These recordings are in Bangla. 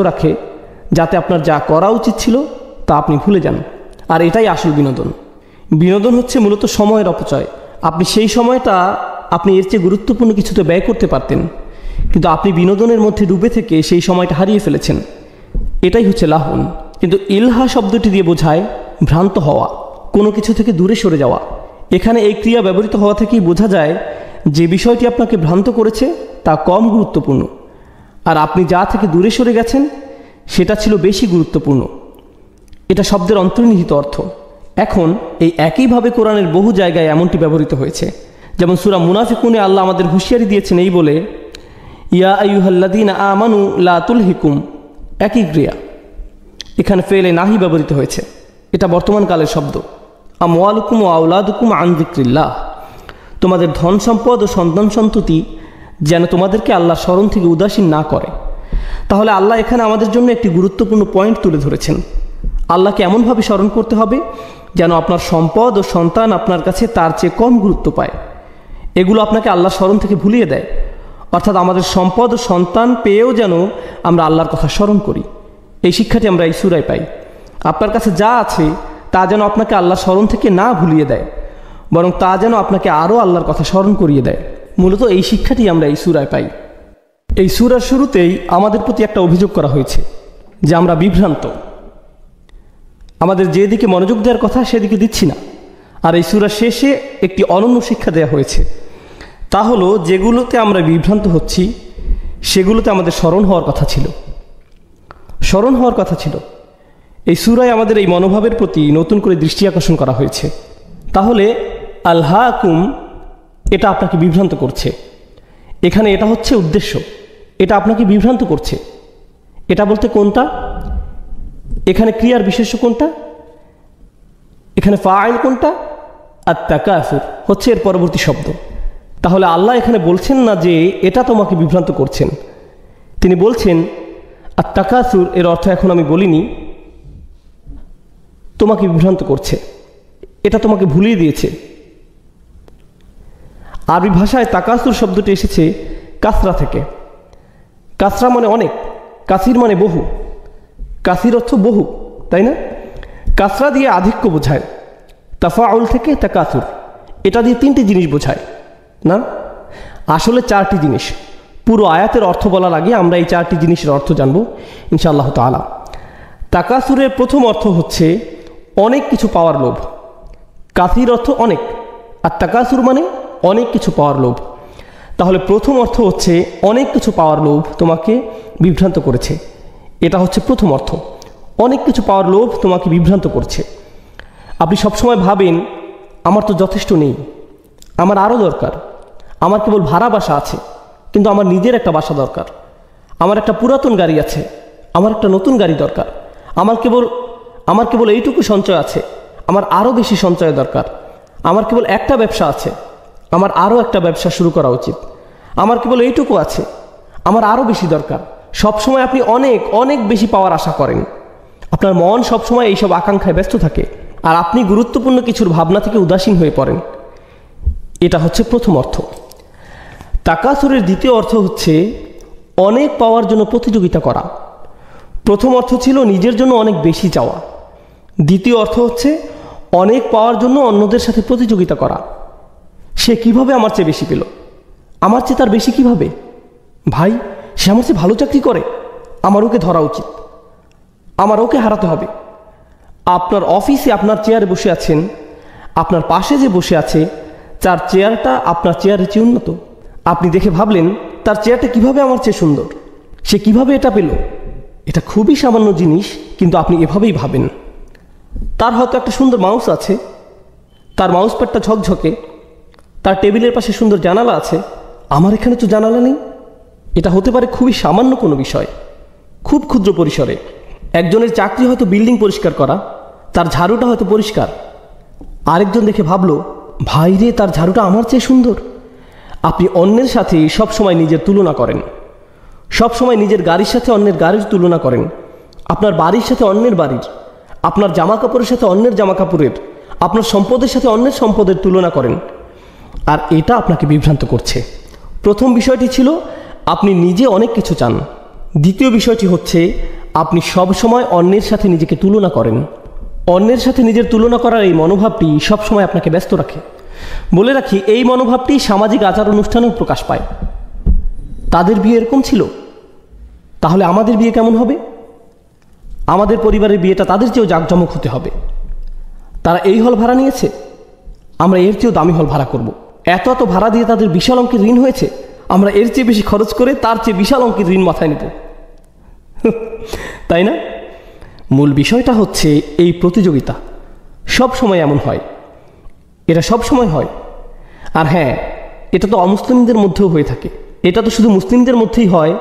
রাখে, যাতে আপনার যা করা উচিত ছিল তা আপনি ভুলে যান। আর এটাই আসল বিনোদন। বিনোদন হচ্ছে মূলত সময়ের অপচয়। আপনি সেই সময়টা আপনি এর চেয়ে গুরুত্বপূর্ণ কিছুতে ব্যয় করতে পারতেন, কিন্তু আপনি বিনোদনের মধ্যে ডুবে থেকে সেই সময়টা হারিয়ে ফেলেছেন। এটাই হচ্ছে লাহন। কিন্তু ইলহা শব্দটি দিয়ে বোঝায় ভ্রান্ত হওয়া, কোনো কিছু থেকে দূরে সরে যাওয়া। এখানে এই ক্রিয়া ব্যবহৃত হওয়া থেকেই বোঝা যায় যে বিষয়টি আপনাকে ভ্রান্ত করেছে তা কম গুরুত্বপূর্ণ, আর আপনি যা থেকে দূরে সরে গেছেন সেটা ছিল বেশি গুরুত্বপূর্ণ। এটা শব্দের অন্তর্নিহিত অর্থ। এখন এই একইভাবে কোরআনের বহু জায়গায় এমনটি ব্যবহৃত হয়েছে। যেমন সূরা মুনাফিকুনে আল্লাহ আমাদের হুঁশিয়ারি দিয়েছেন এই বলে, ইয়া আইয়ুহাল্লাযীনা আমানু লা তুলহিকুম, একই ক্রিয়া। এখানে ফেলে নাহি ব্যবহৃত হয়েছে। এটা বর্তমান কালের শব্দ। আমওয়ালুকুম ওয়া আওলাদুকুম আন যিকরিল্লাহ, তোমাদের ধন সম্পদ ও সন্তান সন্ততি যেন তোমাদেরকে আল্লাহর স্মরণ থেকে উদাসীন না করে। তাহলে আল্লাহ এখানে আমাদের জন্য একটি গুরুত্বপূর্ণ পয়েন্ট তুলে ধরেছেন। আল্লাহকে এমনভাবে স্মরণ করতে হবে যেন আপনার সম্পদ ও সন্তান আপনার কাছে তার চেয়ে কম গুরুত্ব পায়। এগুলো আপনাকে আল্লাহর স্মরণ থেকে ভুলিয়ে দেয়। অর্থাৎ আমাদের সম্পদ ও সন্তান পেয়েও যেন আমরা আল্লাহর কথা স্মরণ করি। এই শিক্ষাটি আমরা এই সূরায় পাই। আপনার কাছে যা আছে তা যেন আপনাকে আল্লাহর স্মরণ থেকে না ভুলিয়ে দেয়, বরং তা যেন আপনাকে আরও আল্লাহর কথা স্মরণ করিয়ে দেয়। মূলত এই শিক্ষাটি আমরা এই সূরায় পাই। এই সূরার শুরুতেই আমাদের প্রতি একটা অভিযোগ করা হয়েছে যে আমরা বিভ্রান্ত, আমাদের যেদিকে মনোযোগ দেওয়ার কথা সেদিকে দিচ্ছি না। আর এই সূরার শেষে একটি অনন্য শিক্ষা দেওয়া হয়েছে, তা হলো যেগুলোতে আমরা বিভ্রান্ত হচ্ছি সেগুলোতে আমাদের স্মরণ হওয়ার কথা ছিল, স্মরণ হওয়ার কথা ছিল। এই সূরায় আমাদের এই মনোভাবের প্রতি নতুন করে দৃষ্টি আকর্ষণ করা হয়েছে। তাহলে আলহাকুম, এটা আপনাকে বিভ্রান্ত করছে। এখানে এটা হচ্ছে উদ্দেশ্য, এটা আপনাকে বিভ্রান্ত করছে। এটা বলতে কোনটা? এখানে ক্রিয়ার বিশেষ্য কোনটা? এখানে ফাইল কোনটা? আত-তাকাসুর হচ্ছে এর পরবর্তী শব্দ। তাহলে আল্লাহ এখানে বলছেন না যে এটা তোমাকে বিভ্রান্ত করছেন, তিনি বলছেন আত-তাকাসুর এর অর্থ এখন আমি বলিনি, তোমাকে বিভ্রান্ত করছে, এটা তোমাকে ভুলিয়ে দিয়েছে। আরবি ভাষায় তাকাসুর শব্দটি এসেছে কাসরা থেকে। কাসরা মানে অনেক, কাসির মানে বহু। কাসির অর্থ বহু, তাই না? কাসরা দিয়ে আধিক্য বোঝায়। তাফাউল থেকে তাকাসুর, এটা দিয়ে তিনটি জিনিস বোঝায় না, আসলে চারটি জিনিস। পুরো আয়াতের অর্থ বলার আগে আমরা এই চারটি জিনিসের অর্থ জানব ইনশাআল্লাহ তাআলা। তাকাসুরের প্রথম অর্থ হচ্ছে অনেক কিছু পাওয়ার লোভ। কাসির অর্থ অনেক, আর তাকাসুর মানে অনেক কিছু পাওয়ার লোভ। তাহলে প্রথম অর্থ হচ্ছে অনেক কিছু পাওয়ার লোভ তোমাকে বিভ্রান্ত করেছে। এটা হচ্ছে প্রথম অর্থ, অনেক কিছু পাওয়ার লোভ তোমাকে বিভ্রান্ত করছে। আপনি সবসময় ভাবেন আমার তো যথেষ্ট নেই, আমার আরও দরকার, আমার কেবল ভাড়া বাসা আছে, কিন্তু আমার নিজের একটা বাসা দরকার। আমার একটা পুরাতন গাড়ি আছে, আমার একটা নতুন গাড়ি দরকার। আমার কেবল এইটুকু সঞ্চয় আছে, আমার আরও বেশি সঞ্চয় দরকার। আমার কেবল একটা ব্যবসা আছে, আমার আরও একটা ব্যবসা শুরু করা উচিত। আমার কেবল এইটুকু আছে, আমার আরও বেশি দরকার। সবসময় আপনি অনেক অনেক বেশি পাওয়ার আশা করেন। আপনার মন সবসময় এইসব আকাঙ্ক্ষায় ব্যস্ত থাকে, আর আপনি গুরুত্বপূর্ণ কিছুর ভাবনা থেকে উদাসীন হয়ে পড়েন। এটা হচ্ছে প্রথম অর্থ। তাকাসুরের দ্বিতীয় অর্থ হচ্ছে অনেক পাওয়ার জন্য প্রতিযোগিতা করা। প্রথম অর্থ ছিল নিজের জন্য অনেক বেশি চাওয়া। দ্বিতীয় অর্থ হচ্ছে অনেক পাওয়ার জন্য অন্যদের সাথে প্রতিযোগিতা করা। সে কিভাবে আমার চেয়ে বেশি পেল, আমার চেয়ে তার বেশি কিভাবে? ভাই, সে আমার চেয়ে ভালো চাকরি করে, আমার ওকে ধরা উচিত, আমার ওকে হারাতে হবে। আপনার অফিসে আপনার চেয়ারে বসে আছেন, আপনার পাশে যে বসে আছে তার চেয়ারটা আপনার চেয়ারের চেয়ে উন্নত। আপনি দেখে ভাবলেন তার চেয়ারটা কিভাবে আমার চেয়ে সুন্দর, সে কিভাবে এটা পেল। এটা খুবই সামান্য জিনিস, কিন্তু আপনি এভাবেই ভাবেন। তার হয়তো একটা সুন্দর মাউস আছে, তার মাউস প্যাডটা ঝকঝকে, তার টেবিলের পাশে সুন্দর জানালা আছে, আমার এখানে তো জানালা নেই। এটা হতে পারে খুবই সামান্য কোনো বিষয়, খুব ক্ষুদ্র পরিসরে। একজনের চাকরি হয়তো বিল্ডিং পরিষ্কার করা, তার ঝাড়ুটা হয়তো পরিষ্কার। আরেকজন দেখে ভাবলো, ভাই রে, তার ঝাড়ুটা আমার চেয়ে সুন্দর। আপনি অন্যের সাথে সবসময় নিজের তুলনা করেন, সবসময় নিজের গাড়ির সাথে অন্যের গাড়ির তুলনা করেন, আপনার বাড়ির সাথে অন্যের বাড়ির, আপনার জামা কাপড়ের সাথে অন্যের জামা কাপড়ের, আপনার সম্পদের সাথে অন্যের সম্পদের তুলনা করেন। আর এটা আপনাকে বিভ্রান্ত করছে। প্রথম বিষয়টি ছিল আপনি নিজে অনেক কিছু চান। দ্বিতীয় বিষয়টি হচ্ছে আপনি সব সময় অন্যের সাথে নিজেকে তুলনা করেন। অন্যের সাথে নিজের তুলনা করার এই মনোভাবটি সবসময় আপনাকে ব্যস্ত রাখে। বলে রাখি, এই মনোভাবটি সামাজিক আচার অনুষ্ঠানেও প্রকাশ পায়। তাদের বিয়ে এরকম ছিল, তাহলে আমাদের বিয়ে কেমন হবে? আমাদের পরিবারের বিয়েটা তাদের চেয়েও জাঁকজমক হতে হবে। তারা এই হল ভাড়া নিয়েছে, আমরা এর চেয়েও দামি হল ভাড়া করব। এত এত ভাড়া দিয়ে তাদের বিশাল অঙ্কের ঋণ হয়েছে, আমরা এর চেয়ে বেশি খরচ করে তার চেয়ে বিশাল অঙ্কের ঋণ মাথায় নেব। তাই না? মূল বিষয়টা হচ্ছে এই প্রতিযোগিতা সব সময় এমন হয়, এটা সব সময় হয়। আর হ্যাঁ, এটা তো অমুসলিমদের মধ্যেও হয়ে থাকে। এটা তো শুধু মুসলিমদের মধ্যেই হয়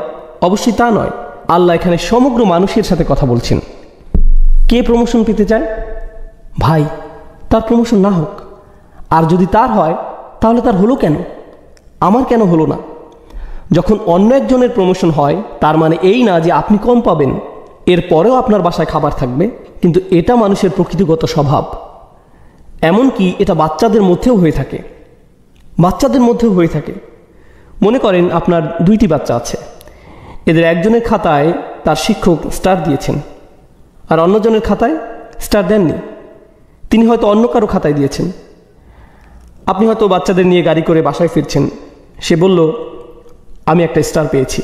অবশ্যই তা নয়। আল্লাহ এখানে সমগ্র মানুষের সাথে কথা বলছেন। কে প্রমোশন পেতে চায়? ভাই, তার প্রমোশন না হোক, আর যদি তার হয় তাহলে তার হলো কেন? আমার কেন হলো না? যখন অন্য একজনের প্রমোশন হয় তার মানে এই না যে আপনি কম পাবেন, এরপরেও আপনার বাসায় খাবার থাকবে। কিন্তু এটা মানুষের প্রকৃতিগত স্বভাব। এমনকি এটা বাচ্চাদের মধ্যেও হয়ে থাকে, বাচ্চাদের মধ্যেও হয়ে থাকে। মনে করেন আপনার 2টি বাচ্চা আছে, এদের একজনের খাতায় তার শিক্ষক স্টার দিয়েছেন আর অন্যজনের খাতায় স্টার দেননি। তিনি হয়তো অন্য কারো খাতায় দিয়েছেন। আপনি হয়তো বাচ্চাদের নিয়ে গাড়ি করে বাসায় ফিরছেন, সে বলল আমি একটা স্টার পেয়েছি।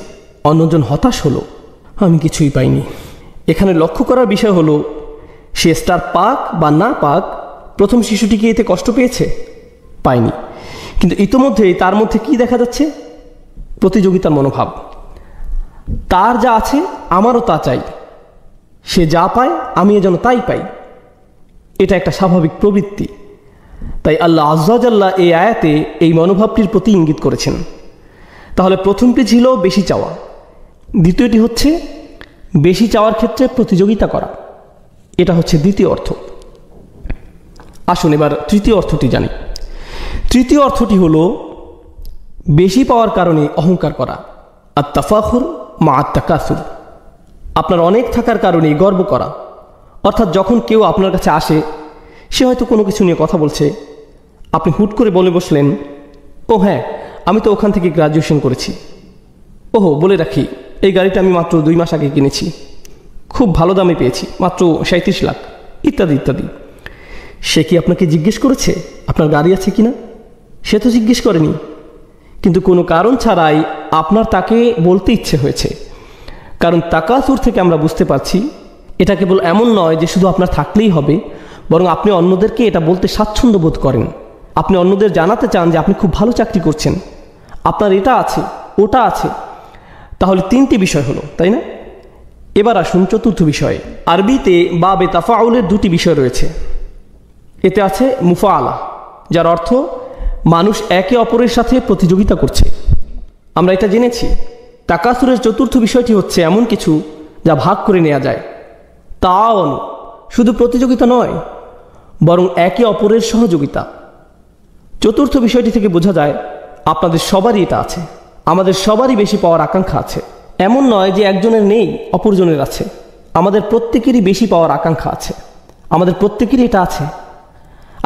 অন্যজন হতাশ হলো, আমি কিছুই পাইনি। এখানে লক্ষ্য করার বিষয় হলো, সে স্টার পাক বা না পাক, প্রথম শিশুটি কি এতে কষ্ট পেয়েছে? পায়নি। কিন্তু ইতোমধ্যেই তার মধ্যে কি দেখা যাচ্ছে? প্রতিযোগিতার মনোভাব। তার যা আছে আমারও তা চাই, সে যা পায় আমি যেন তাই পাই। এটা একটা স্বাভাবিক প্রবৃত্তি। তাই আল্লাহ আজ্জা জাল্লা এই আয়াতে এই মনোভাবটির প্রতি ইঙ্গিত করেছেন। তাহলে প্রথমটি ছিল বেশি চাওয়া, দ্বিতীয়টি হচ্ছে বেশি চাওয়ার ক্ষেত্রে প্রতিযোগিতা করা। এটা হচ্ছে দ্বিতীয় অর্থ। আসুন এবার তৃতীয় অর্থটি জানি। তৃতীয় অর্থটি হলো বেশি পাওয়ার কারণে অহংকার করা, আত-তাফাখুর মা আত-তাকাসুর। আপনার অনেক থাকার কারণে গর্ব করা। অর্থাৎ যখন কেউ আপনার কাছে আসে, সে হয়তো কোনো কিছু নিয়ে কথা বলছে, আপনি হুট করে বলে বসলেন, ও হ্যাঁ, আমি তো ওখান থেকে গ্রাজুয়েশন করেছি। ওহো, বলে রাখি, এই গাড়িটা আমি মাত্র 2 মাস আগে কিনেছি, খুব ভালো দামে পেয়েছি, মাত্র 37 লাখ, ইত্যাদি ইত্যাদি। সে কি আপনাকে জিজ্ঞেস করেছে আপনার গাড়ি আছে কিনা? সে তো জিজ্ঞেস করেনি, কিন্তু কোনো কারণ ছাড়াই আপনার তাকে বলতে ইচ্ছে হয়েছে। কারণ তাকাসুর থেকে আমরা বুঝতে পারছি এটা কেবল এমন নয় যে শুধু আপনার থাকলেই হবে, বরং আপনি অন্যদেরকে এটা বলতে স্বাচ্ছন্দ্য বোধ করেন। আপনি অন্যদের জানাতে চান যে আপনি খুব ভালো চাকরি করছেন, আপনার এটা আছে, ওটা আছে। তাহলে 3টি বিষয় হলো, তাই না? এবার আসুন চতুর্থ বিষয়ে। আরবিতে বাবে তাফাউলের 2টি বিষয় রয়েছে। এতে আছে মুফাআলা, যার অর্থ মানুষ একে অপরের সাথে প্রতিযোগিতা করছে। আমরা এটা জেনেছি। তাকাসুরের চতুর্থ বিষয়টি হচ্ছে এমন কিছু যা ভাগ করে নেওয়া যায়। তাআওন, শুধু প্রতিযোগিতা নয়, বরং একে অপরের সহযোগিতা। চতুর্থ বিষয়টি থেকে বোঝা যায় আপনাদের সবারই এটা আছে। আমাদের সবারই বেশি পাওয়ার আকাঙ্ক্ষা আছে। এমন নয় যে একজনের নেই অপরজনের আছে, আমাদের প্রত্যেকেরই বেশি পাওয়ার আকাঙ্ক্ষা আছে। আমাদের প্রত্যেকেরই এটা আছে।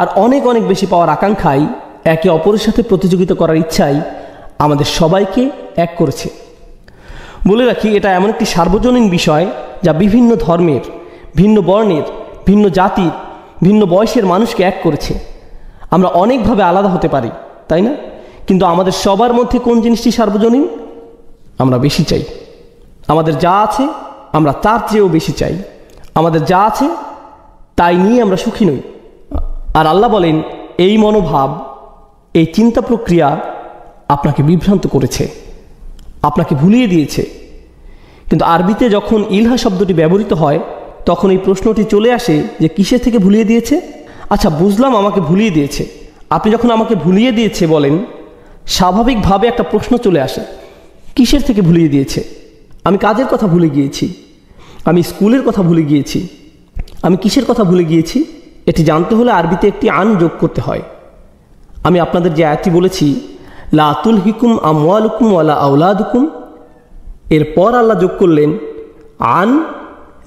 আর অনেক অনেক বেশি পাওয়ার আকাঙ্ক্ষাই, একে অপরের সাথে প্রতিযোগিতা করার ইচ্ছাই আমাদের সবাইকে এক করেছে। বলে রাখি, এটা এমন একটি সার্বজনীন বিষয় যা বিভিন্ন ধর্মের, ভিন্ন বর্ণের, ভিন্ন জাতির, ভিন্ন বয়সের মানুষকে এক করেছে। আমরা অনেকভাবে আলাদা হতে পারি, তাই না? কিন্তু আমাদের সবার মধ্যে কোন জিনিসটি সার্বজনীন? আমরা বেশি চাই। আমাদের যা আছে আমরা তার চেয়েও বেশি চাই। আমাদের যা আছে তাই নিয়ে আমরা সুখী নই। আর আল্লাহ বলেন, এই মনোভাব, এই চিন্তা প্রক্রিয়া আপনাকে বিভ্রান্ত করেছে, আপনাকে ভুলিয়ে দিয়েছে। কিন্তু আরবিতে যখন ইলহা শব্দটি ব্যবহৃত হয়, তখন এই প্রশ্নটি চলে আসে যে কিসের থেকে ভুলিয়ে দিয়েছে? আচ্ছা, বুঝলাম আমাকে ভুলিয়ে দিয়েছে। আপনি যখন আমাকে ভুলিয়ে দিয়েছে বলেন, স্বাভাবিকভাবে একটা প্রশ্ন চলে আসে, কিসের থেকে ভুলিয়ে দিয়েছে? আমি কাজের কথা ভুলে গিয়েছি, আমি স্কুলের কথা ভুলে গিয়েছি, আমি কিসের কথা ভুলে গিয়েছি? এটি জানতে হলে আরবিতে একটি আন যোগ করতে হয়। আমি আপনাদের যে আয়াতটি বলেছি, লা তুলহিকুম আমওয়ালুকুম ওয়ালা আওলাদুকুম, এরপর আল্লাহ যোগ করলেন আন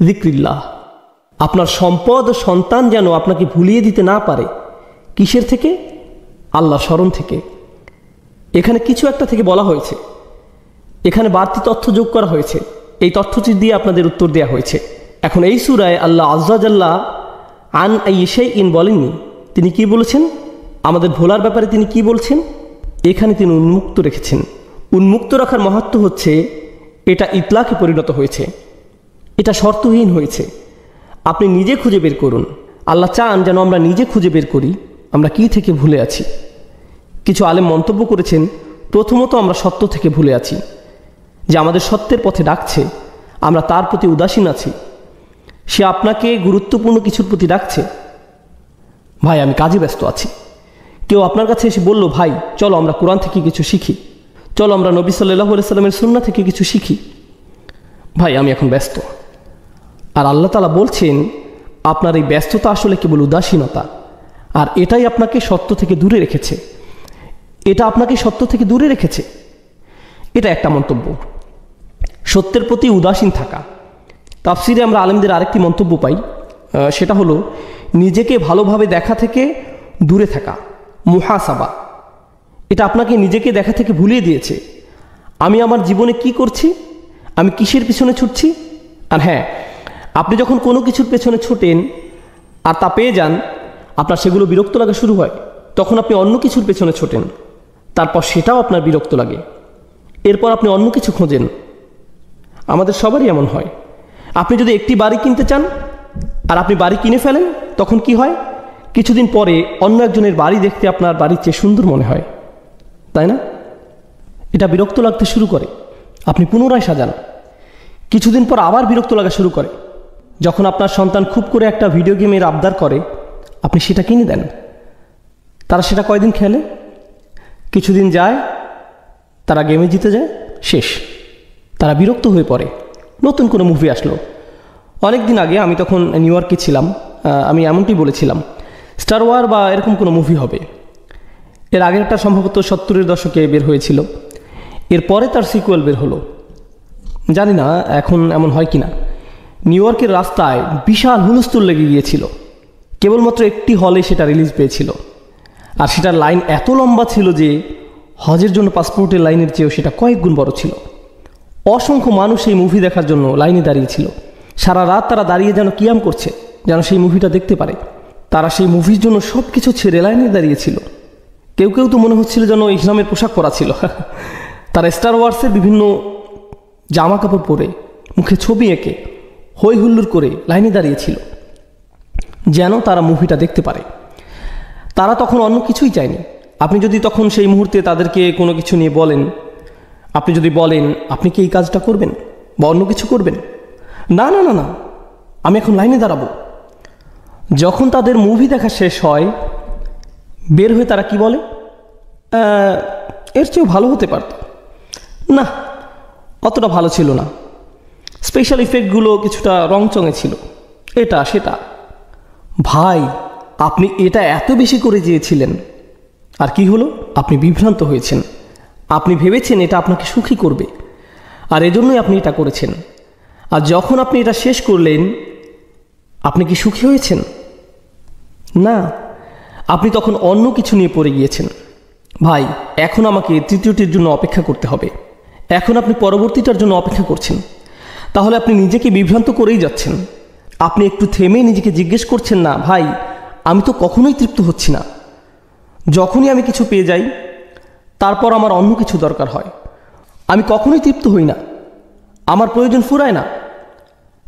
যিকরিল্লাহ। আপনার সম্পদ ও সন্তান যেন আপনাকে ভুলিয়ে দিতে না পারে। কিসের থেকে? আল্লাহ স্মরণ থেকে। এখানে কিছু একটা থেকে বলা হয়েছে, এখানে বাড়তি তথ্য যোগ করা হয়েছে। এই তথ্যটি দিয়ে আপনাদের উত্তর দেওয়া হয়েছে। এখন এই সূরায় আল্লাহ আযজা জাল্লা আন শাইইন বলেননি, তিনি কি বলেছেন? আমাদের ভোলার ব্যাপারে তিনি কি বলছেন? এখানে তিনি উন্মুক্ত রেখেছেন। উন্মুক্ত রাখার মাহাত্ম্য হচ্ছে এটা ইতলাকে পরিণত হয়েছে, এটা শর্তহীন হয়েছে। আপনি নিজে খুঁজে বের করুন। আল্লাহ চান যেন আমরা নিজে খুঁজে বের করি আমরা কি থেকে ভুলে আছি। কিছু আলেম মন্তব্য করেছেন, প্রথমত আমরা সত্য থেকে ভুলে আছি, যে আমাদের সত্যের পথে ডাকছে, আমরা তার প্রতি উদাসীন আছি। সে আপনাকে গুরুত্বপূর্ণ কিছুর প্রতি ডাকছে, ভাই আমি কাজে ব্যস্ত আছি। কেউ আপনার কাছে এসে বলল, ভাই চলো আমরা কোরআন থেকে কিছু শিখি, চলো আমরা নবী সাল্লাল্লাহু আলাইহি সাল্লামের সুন্নাহ থেকে কিছু শিখি। ভাই আমি এখন ব্যস্ত। আর আল্লাহ তাআলা বলছেন, আপনার এই ব্যস্ততা আসলে কেবল উদাসীনতা, আর এটাই আপনাকে সত্য থেকে দূরে রেখেছে। এটা আপনাকে সত্য থেকে দূরে রেখেছে। এটা একটা মন্তব্য। সত্যের প্রতি উদাসীন থাকা। তাফসিরে আমরা আলেমদের আরেকটি মন্তব্য পাই, সেটা হলো নিজেকে ভালোভাবে দেখা থেকে দূরে থাকা, মুহাসাবা। এটা আপনাকে নিজেকে দেখা থেকে ভুলিয়ে দিয়েছে। আমি আমার জীবনে কি করছি, আমি কিসের পিছনে ছুটছি। আর হ্যাঁ, আপনি যখন কোনো কিছুর পেছনে ছোটেন আর তা পেয়ে যান, আপনার সেগুলো বিরক্ত লাগা শুরু হয়, তখন আপনি অন্য কিছুর পেছনে ছোটেন, তারপর সেটাও আপনার বিরক্ত লাগে, এরপর আপনি অন্য কিছু খোঁজেন। আমাদের সবারই এমন হয়। আপনি যদি একটি বাড়ি কিনতে চান আর আপনি বাড়ি কিনে ফেলেন, তখন কি হয়? কিছুদিন পরে অন্য একজনের বাড়ি দেখতে আপনার বাড়ির চেয়ে সুন্দর মনে হয়, তাই না? এটা বিরক্ত লাগতে শুরু করে, আপনি পুনরায় সাজান। কিছুদিন পর আবার বিরক্ত লাগা শুরু করে। যখন আপনার সন্তান খুব করে একটা ভিডিও গেমের আবদার করে, আপনি সেটা কিনে দেন। তারা সেটা কয়দিন খেলে, কিছুদিন যায়, তারা গেমে জিতে যায়, শেষ। তারা বিরক্ত হয়ে পড়ে। নতুন কোনো মুভি আসলো। অনেক দিন আগে আমি তখন নিউ ইয়র্কে ছিলাম, আমি এমনটি বলেছিলাম, স্টার ওয়ার বা এরকম কোনো মুভি হবে। এর আগেরটা সম্ভবত 70-এর দশকে বের হয়েছিল, এরপরে তার সিকুয়েল বের হলো। জানি না এখন এমন হয় কি না। নিউ ইয়র্কের রাস্তায় বিশাল হুলস্থুল লেগে গিয়েছিল। কেবলমাত্র একটি হলে সেটা রিলিজ পেয়েছিল, আর সেটার লাইন এত লম্বা ছিল যে হজের জন্য পাসপোর্টের লাইনের চেয়েও সেটা কয়েক গুণ বড় ছিল। অসংখ্য মানুষ এই মুভি দেখার জন্য লাইনে দাঁড়িয়েছিল। সারা রাত তারা দাঁড়িয়ে যেন কিয়াম করছে, যেন সেই মুভিটা দেখতে পারে। তারা সেই মুভির জন্য সব কিছু ছেড়ে লাইনে দাঁড়িয়েছিল। কেউ কেউ তো মনে হচ্ছিল যেন ইসলামের পোশাক পরা ছিল। তারা স্টার ওয়ার্সের বিভিন্ন জামা কাপড় পরে, মুখে ছবি এঁকে, হই হুল্লোড় করে লাইনে দাঁড়িয়েছিল, যেন তারা মুভিটা দেখতে পারে। তারা তখন অন্য কিছুই চায়নি। আপনি যদি তখন সেই মুহূর্তে তাদেরকে কোনো কিছু নিয়ে বলেন, আপনি যদি বলেন আপনি কি এই কাজটা করবেন বা অন্য কিছু করবেন, না না না না, আমি এখন লাইনে দাঁড়াবো। যখন তাদের মুভি দেখা শেষ হয়, বের হয়ে তারা কি বলে, এর চেয়েও ভালো হতে পারত, না অতটা ভালো ছিল না, স্পেশাল ইফেক্টগুলো কিছুটা রংচঙে ছিল, এটা সেটা। ভাই আপনি এটা এত বেশি করে চেয়েছিলেন, আর কি হলো? আপনি বিভ্রান্ত হয়েছেন। আপনি ভেবেছেন এটা আপনাকে সুখী করবে, আর এজন্যই আপনি এটা করেছেন। আর যখন আপনি এটা শেষ করলেন, আপনি কি সুখী হয়েছেন? না, আপনি তখন অন্য কিছু নিয়ে পড়ে গিয়েছেন। ভাই এখন আমাকে তৃতীয়টির জন্য অপেক্ষা করতে হবে। এখন আপনি পরবর্তীটার জন্য অপেক্ষা করছেন, তাহলে আপনি নিজেকে বিভ্রান্ত করেই যাচ্ছেন। আপনি একটু থেমে নিজেকে জিজ্ঞেস করছেন না, ভাই আমি তো কখনোই তৃপ্ত হচ্ছি না। যখনই আমি কিছু পেয়ে যাই, তারপর আমার অন্য কিছু দরকার হয়। আমি কখনোই তৃপ্ত হই না, আমার প্রয়োজন ফুরায় না।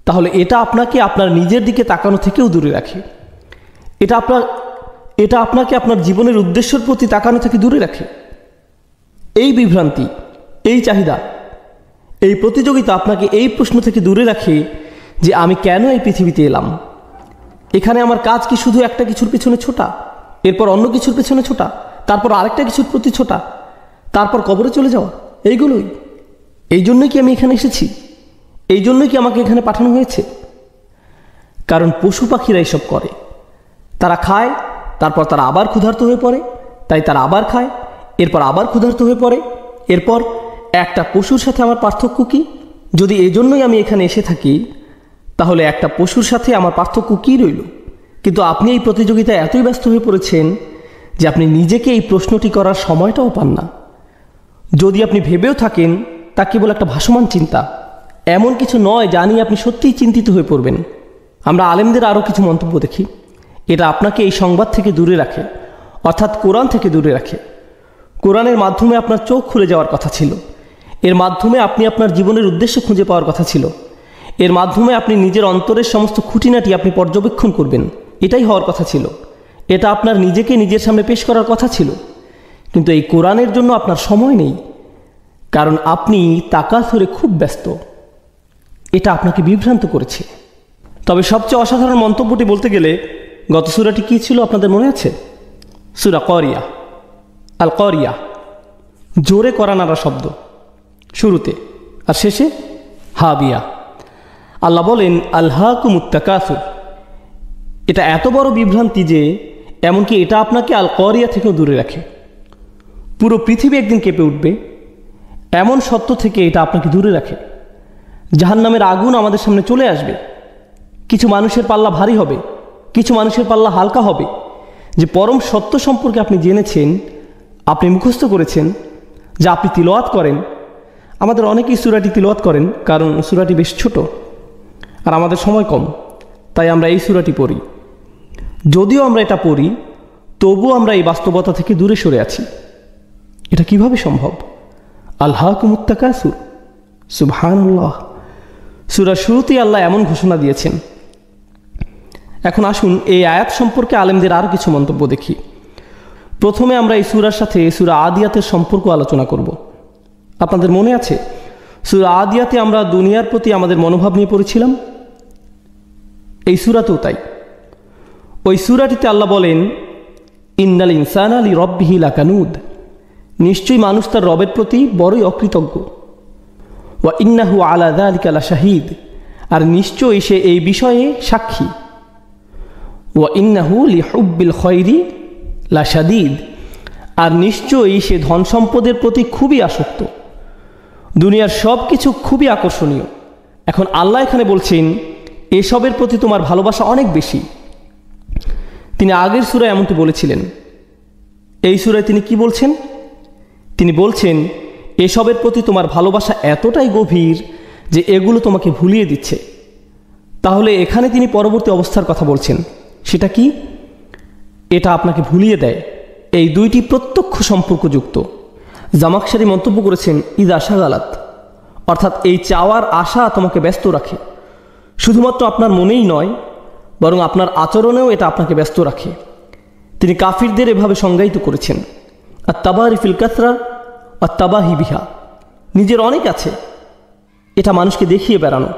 তাহলে এটা আপনাকে আপনার নিজের দিকে তাকানো থেকেও দূরে রাখে। এটা আপনাকে আপনার জীবনের উদ্দেশ্যের প্রতি তাকানো থেকে দূরে রাখে। এই বিভ্রান্তি, এই চাহিদা, এই প্রতিযোগিতা আপনাকে এই প্রশ্ন থেকে দূরে রাখে যে আমি কেন এই পৃথিবীতে এলাম। এখানে আমার কাজ কি শুধু একটা কিছুর পেছনে ছোটা, এরপর অন্য কিছুর পেছনে ছোটা, তারপর আরেকটা কিছুর প্রতি ছোটা, তারপর কবরে চলে যাওয়া? এইগুলোই। এই জন্যই কি আমি এখানে এসেছি? এই জন্যই কি আমাকে এখানে পাঠানো হয়েছে? কারণ পশু পাখিরা এসব করে। তারা খায়, তারপর তারা আবার ক্ষুধার্ত হয়ে পড়ে, তাই তারা আবার খায়, এরপর আবার ক্ষুধার্ত হয়ে পড়ে। এরপর একটা পশুর সাথে আমার পার্থক্য কি? যদি এজন্যই আমি এখানে এসে থাকি, তাহলে একটা পশুর সাথে আমার পার্থক্য কী রইল? কিন্তু আপনি এই প্রতিযোগিতায় এতই ব্যস্ত হয়ে পড়েছেন যে আপনি নিজেকে এই প্রশ্নটি করার সময়টাও পান না। যদি আপনি ভেবেও থাকেন, তা কেবল একটা ভাসমান চিন্তা, এমন কিছু নয় যা নিয়ে আপনি সত্যিই চিন্তিত হয়ে পড়বেন। আমরা আলেমদের আরও কিছু মন্তব্য দেখি, এটা আপনাকে এই সংবাদ থেকে দূরে রাখে, অর্থাৎ কোরআন থেকে দূরে রাখে। কোরআনের মাধ্যমে আপনার চোখ খুলে যাওয়ার কথা ছিল, এর মাধ্যমে আপনি আপনার জীবনের উদ্দেশ্য খুঁজে পাওয়ার কথা ছিল, এর মাধ্যমে আপনি নিজের অন্তরের সমস্ত খুঁটিনাটি আপনি পর্যবেক্ষণ করবেন, এটাই হওয়ার কথা ছিল। এটা আপনার নিজেকে নিজের সামনে পেশ করার কথা ছিল। কিন্তু এই কোরআনের জন্য আপনার সময় নেই, কারণ আপনি তাকাসুরে খুব ব্যস্ত। এটা আপনাকে বিভ্রান্ত করেছে। তবে সবচেয়ে অসাধারণ মন্তব্যটি বলতে গেলে গত সূরাটি কী ছিল আপনাদের মনে আছে? সূরা করিয়া, আল করিয়া, জোরে করা নাড়া শব্দ শুরুতে আর শেষে হাবিয়া। আল্লাহ বলেন আলহাকুমুত তাকাসুর। এটা এত বড় বিভ্রান্তি যে এমনকি এটা আপনাকে আল করিয়া থেকেও দূরে রাখে। পুরো পৃথিবী একদিন কেঁপে উঠবে, এমন সত্য থেকে এটা আপনাকে দূরে রাখে। জাহান্নামের আগুন আমাদের সামনে চলে আসবে। কিছু মানুষের পাল্লা ভারী হবে, কিছু মানুষের পাল্লা হালকা হবে। যে পরম সত্য সম্পর্কে আপনি জেনেছেন, আপনি মুখস্থ করেছেন, যা আপনি তিলাওয়াত করেন। আমাদের অনেকেই সূরাটি তিলাওয়াত করেন, কারণ সূরাটি বেশ ছোট আর আমাদের সময় কম, তাই আমরা এই সূরাটি পড়ি। যদিও আমরা এটা পড়ি, তবুও আমরা এই বাস্তবতা থেকে দূরে সরে আছি। এটা কিভাবে সম্ভব? আলহাকুমুত তাকাসুর, সুবহানাল্লাহ। সূরার শুরুতেই আল্লাহ এমন ঘোষণা দিয়েছেন। এখন আসুন এই আয়াত সম্পর্কে আলেমদের আরও কিছু মন্তব্য দেখি। প্রথমে আমরা এই সূরার সাথে সূরা আদিয়াতের সম্পর্ক আলোচনা করব। আপনাদের মনে আছে সূরা আদিয়াতে আমরা দুনিয়ার প্রতি আমাদের মনোভাব নিয়ে পড়েছিলাম? এই সূরাতেও তাই। ওই সূরাটিতে আল্লাহ বলেন ইন্নাল ইনসানা লিরাব্বিহি লাকানুদ, নিশ্চয়ই মানুষ তার রবের প্রতি বড়ই অকৃতজ্ঞ। ওয়া ইন্নাহু আলা যালিকা লাশাহিদ, আর নিশ্চয়ই সে এই বিষয়ে সাক্ষী। ওয়া ইন্নাহু লিহুব্বিল খায়রি লাশাদীদ, আর নিশ্চয়ই সে ধন সম্পদের প্রতি খুবই আসক্ত। দুনিয়ার সব কিছু খুবই আকর্ষণীয়। এখন আল্লাহ এখানে বলছেন এসবের প্রতি তোমার ভালোবাসা অনেক বেশি। তিনি আগের সূরায় এমনটি বলেছিলেন। এই সূরায় তিনি কি বলছেন? তিনি বলছেন এসবের প্রতি তোমার ভালোবাসা এতটাই গভীর যে এগুলো তোমাকে ভুলিয়ে দিচ্ছে। তাহলে এখানে তিনি পরবর্তী অবস্থার কথা বলছেন, সেটা কি? এটা আপনাকে ভুলিয়ে দেয়। এই দুইটি প্রত্যক্ষ সম্পর্কযুক্ত। জামাকশারি মন্তব্য করেছেন ইদা শাগালাত, অর্থাৎ এই চাওয়ার আশা তোমাকে ব্যস্ত রাখে। শুধুমাত্র আপনার মনেই নয়, বরং আপনার আচরণেও এটা আপনাকে ব্যস্ত রাখে। তিনি কাফিরদের এভাবে সংজ্ঞায়িত করেছেন আর তাবারি ফিল কাসরা আর তাবাহি বিহা, নিজের অনেক আছে, এটা মানুষকে দেখিয়ে বেড়ানো,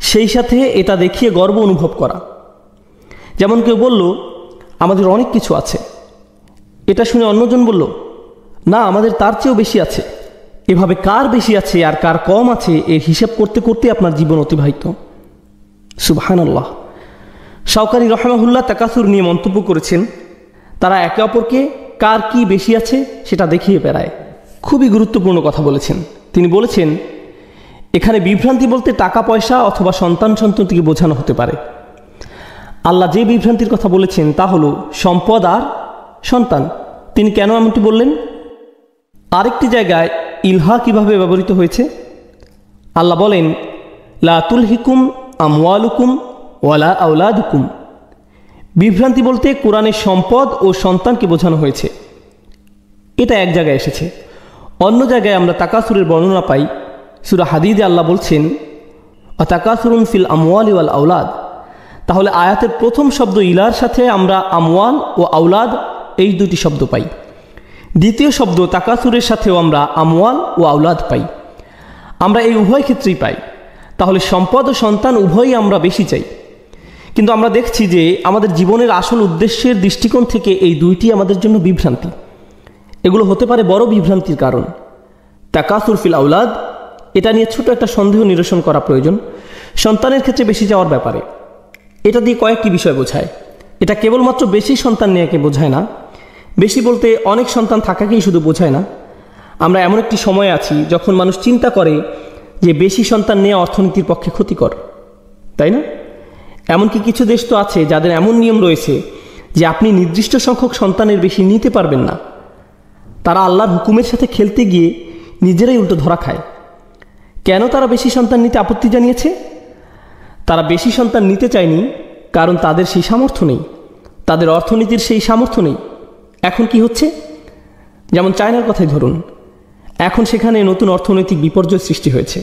সেই সাথে এটা দেখিয়ে গর্ব অনুভব করা। যেমন কেউ বলল আমাদের অনেক কিছু আছে, এটা শুনে অন্যজন বলল না আমাদের তার চেয়েও বেশি আছে। এভাবে কার বেশি আছে আর কার কম আছে এর হিসাব করতে করতে আপনার জীবন অতিবাহিত। সুবহানাল্লাহ। শাওকানি রহমাহুল্লাহ তাকাসুর নিয়ে মন্তব্য করেছেন তারা একে অপরকে কার কি বেশি আছে সেটা দেখিয়ে বেড়ায়। খুবই গুরুত্বপূর্ণ কথা বলেছেন। তিনি বলেছেন এখানে বিভ্রান্তি বলতে টাকা পয়সা অথবা সন্তান সন্ততিকে বোঝানো হতে পারে। আল্লাহ যে বিভ্রান্তির কথা বলেছেন তা হলো সম্পদ আর সন্তান। তিনি কেন এমনটি বললেন? আরেকটি জায়গায় ইলহা কিভাবে ব্যবহৃত হয়েছে? আল্লাহ বলেন লা তুলহিকুম আমওয়ালুকুম ওয়ালা আওলাদুকুম। বিভ্রান্তি বলতে কোরআনের সম্পদ ও সন্তানকে বোঝানো হয়েছে, এটা এক জায়গায় এসেছে। অন্য জায়গায় আমরা তাকাসুরের বর্ণনা পাই। সূরা হাদীদে আল্লাহ বলছেন আতাকাসুরুন ফিল আমওয়ালি ওয়াল আওলাদ। তাহলে আয়াতের প্রথম শব্দ ইলার সাথে আমরা আমওয়াল ও আওলাদ এই দুটি শব্দ পাই। দ্বিতীয় শব্দ তাকাসুরের সাথেও আমরা আমওয়াল ও আওলাদ পাই। আমরা এই উভয় ক্ষেত্রেই পাই। তাহলে সম্পদ ও সন্তান উভয়ই আমরা বেশি চাই। কিন্তু আমরা দেখছি যে আমাদের জীবনের আসল উদ্দেশ্যের দৃষ্টিকোণ থেকে এই দুইটি আমাদের জন্য বিভ্রান্তি। এগুলো হতে পারে বড় বিভ্রান্তির কারণ। তাকাসুর ফিল আওলাদ, এটা নিয়ে ছোট একটা সন্দেহ নিরসন করা প্রয়োজন। সন্তানের ক্ষেত্রে বেশি যাওয়ার ব্যাপারে এটা দিয়ে কয়েকটি বিষয় বোঝায়। এটা কেবলমাত্র বেশি সন্তান নেওয়াকে বোঝায় না। বেশি বলতে অনেক সন্তান থাকাকেই শুধু বোঝায় না। আমরা এমন একটি সময়ে আছি যখন মানুষ চিন্তা করে যে বেশি সন্তান নেওয়া অর্থনীতির পক্ষে ক্ষতিকর, তাই না? এমনকি কিছু দেশ তো আছে যাদের এমন নিয়ম রয়েছে যে আপনি নির্দিষ্ট সংখ্যক সন্তানের বেশি নিতে পারবেন না। তারা আল্লাহর হুকুমের সাথে খেলতে গিয়ে নিজেরাই উল্টো ধরা খায়। কেন তারা বেশি সন্তান নিতে আপত্তি জানিয়েছে? তারা বেশি সন্তান নিতে চায়নি কারণ তাদের সেই সামর্থ্য নেই, তাদের অর্থনীতির সেই সামর্থ্য নেই। এখন কি হচ্ছে? যেমন চায়নার কথাই ধরুন, এখন সেখানে নতুন অর্থনৈতিক বিপর্যয় সৃষ্টি হয়েছে।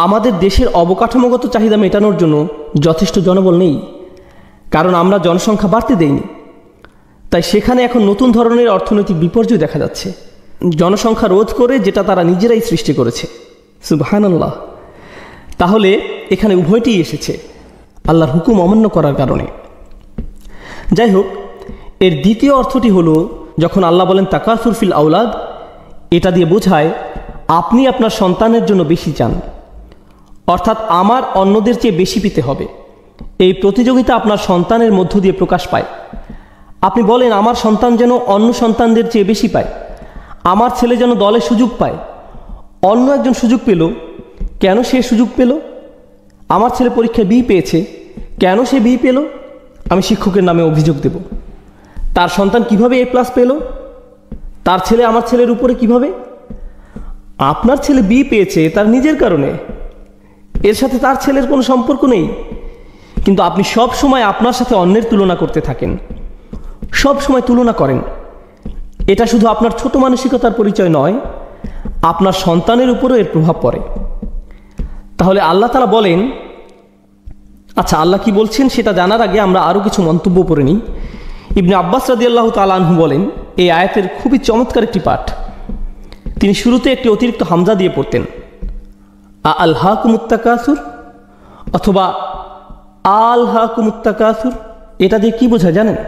আমাদের দেশের অবকাঠামোগত চাহিদা মেটানোর জন্য যথেষ্ট জনবল নেই, কারণ আমরা জনসংখ্যা বাড়তে দেইনি। তাই সেখানে এখন নতুন ধরনের অর্থনৈতিক বিপর্যয় দেখা যাচ্ছে, জনসংখ্যা রোধ করে, যেটা তারা নিজেরাই সৃষ্টি করেছে। সুবহানাল্লাহ। তাহলে এখানে উভয়টিই এসেছে আল্লাহর হুকুম অমান্য করার কারণে। যাই হোক, এর দ্বিতীয় অর্থটি হলো, যখন আল্লাহ বলেন তাকাসুর ফিল আওলাদ, এটা দিয়ে বোঝায় আপনি আপনার সন্তানের জন্য বেশি চান, অর্থাৎ আমার অন্যদের চেয়ে বেশি পেতে হবে। এই প্রতিযোগিতা আপনার সন্তানের মধ্য দিয়ে প্রকাশ পায়। আপনি বলেন আমার সন্তান যেন অন্য সন্তানদের চেয়ে বেশি পায়, আমার ছেলে যেন দলে সুযোগ পায়। অন্য একজন সুযোগ পেল, কেন সে সুযোগ পেল? আমার ছেলে পরীক্ষায় বি পেয়েছে, কেন সে বি পেল? আমি শিক্ষকের নামে অভিযোগ দেব। তার সন্তান কিভাবে এ প্লাস পেল? তার ছেলে আমার ছেলের উপরে কিভাবে? আপনার ছেলে বি পেয়েছে তার নিজের কারণে, এর সাথে তার ছেলের কোনো সম্পর্ক নেই। কিন্তু আপনি সব সময় আপনার সাথে অন্যের তুলনা করতে থাকেন, সব সময় তুলনা করেন। এটা শুধু আপনার ছোট মানসিকতার পরিচয় নয়, আপনার সন্তানের উপরও এর প্রভাব পড়ে। তাহলে আল্লাহ তাআলা বলেন, আচ্ছা আল্লাহ কি বলছেন সেটা জানার আগে আমরা আরও কিছু মন্তব্য করে নিই। ইবনে আব্বাস রাদিয়াল্লাহু তাআলা আনহু বলেন, এই আয়াতের খুবই চমৎকার একটি পাঠ। তিনি শুরুতে একটি অতিরিক্ত হামজা দিয়ে পড়তেন, আলহাকুমুত তাকাসুর অথবা আলহাকুমুত তাকাসুর। এটা দিয়ে কি বোঝায় জানেন?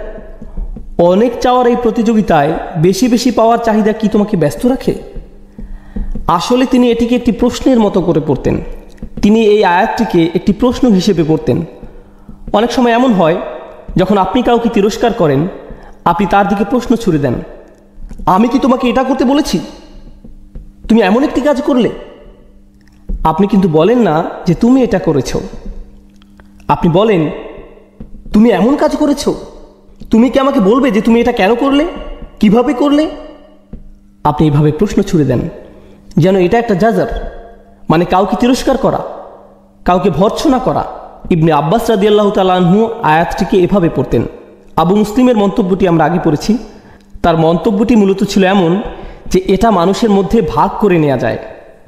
অনেক চাওয়ার এই প্রতিযোগিতায় বেশি বেশি পাওয়ার চাহিদা কি তোমাকে ব্যস্ত রাখে? আসলে তিনি এটিকে একটি প্রশ্নের মতো করে পড়তেন। তিনি এই আয়াতটিকে একটি প্রশ্ন হিসেবে পড়তেন। অনেক সময় এমন হয়, যখন আপনি কাউকে তিরস্কার করেন, আপনি তার দিকে প্রশ্ন ছুড়ে দেন, আমি কি তোমাকে এটা করতে বলেছি? তুমি এমন একটি কাজ করলে। আপনি কিন্তু বলেন না যে তুমি এটা করেছ, আপনি বলেন তুমি এমন কাজ করেছ, তুমি কি আমাকে বলবে যে তুমি এটা কেন করলে, কিভাবে করলে? আপনি এইভাবে প্রশ্ন ছুড়ে দেন, যেন এটা একটা জাজার, মানে কাউকে তিরস্কার করা, কাউকে ভর্ৎসনা করা। ইবনে আব্বাস রাদিয়াল্লাহু তাআলা আনহু আয়াতটিকে এভাবে পড়তেন। আবু মুসলিমের মন্তব্যটি আমরা আগে পড়েছি। তার মন্তব্যটি মূলত ছিল এমন যে এটা মানুষের মধ্যে ভাগ করে নেওয়া যায়।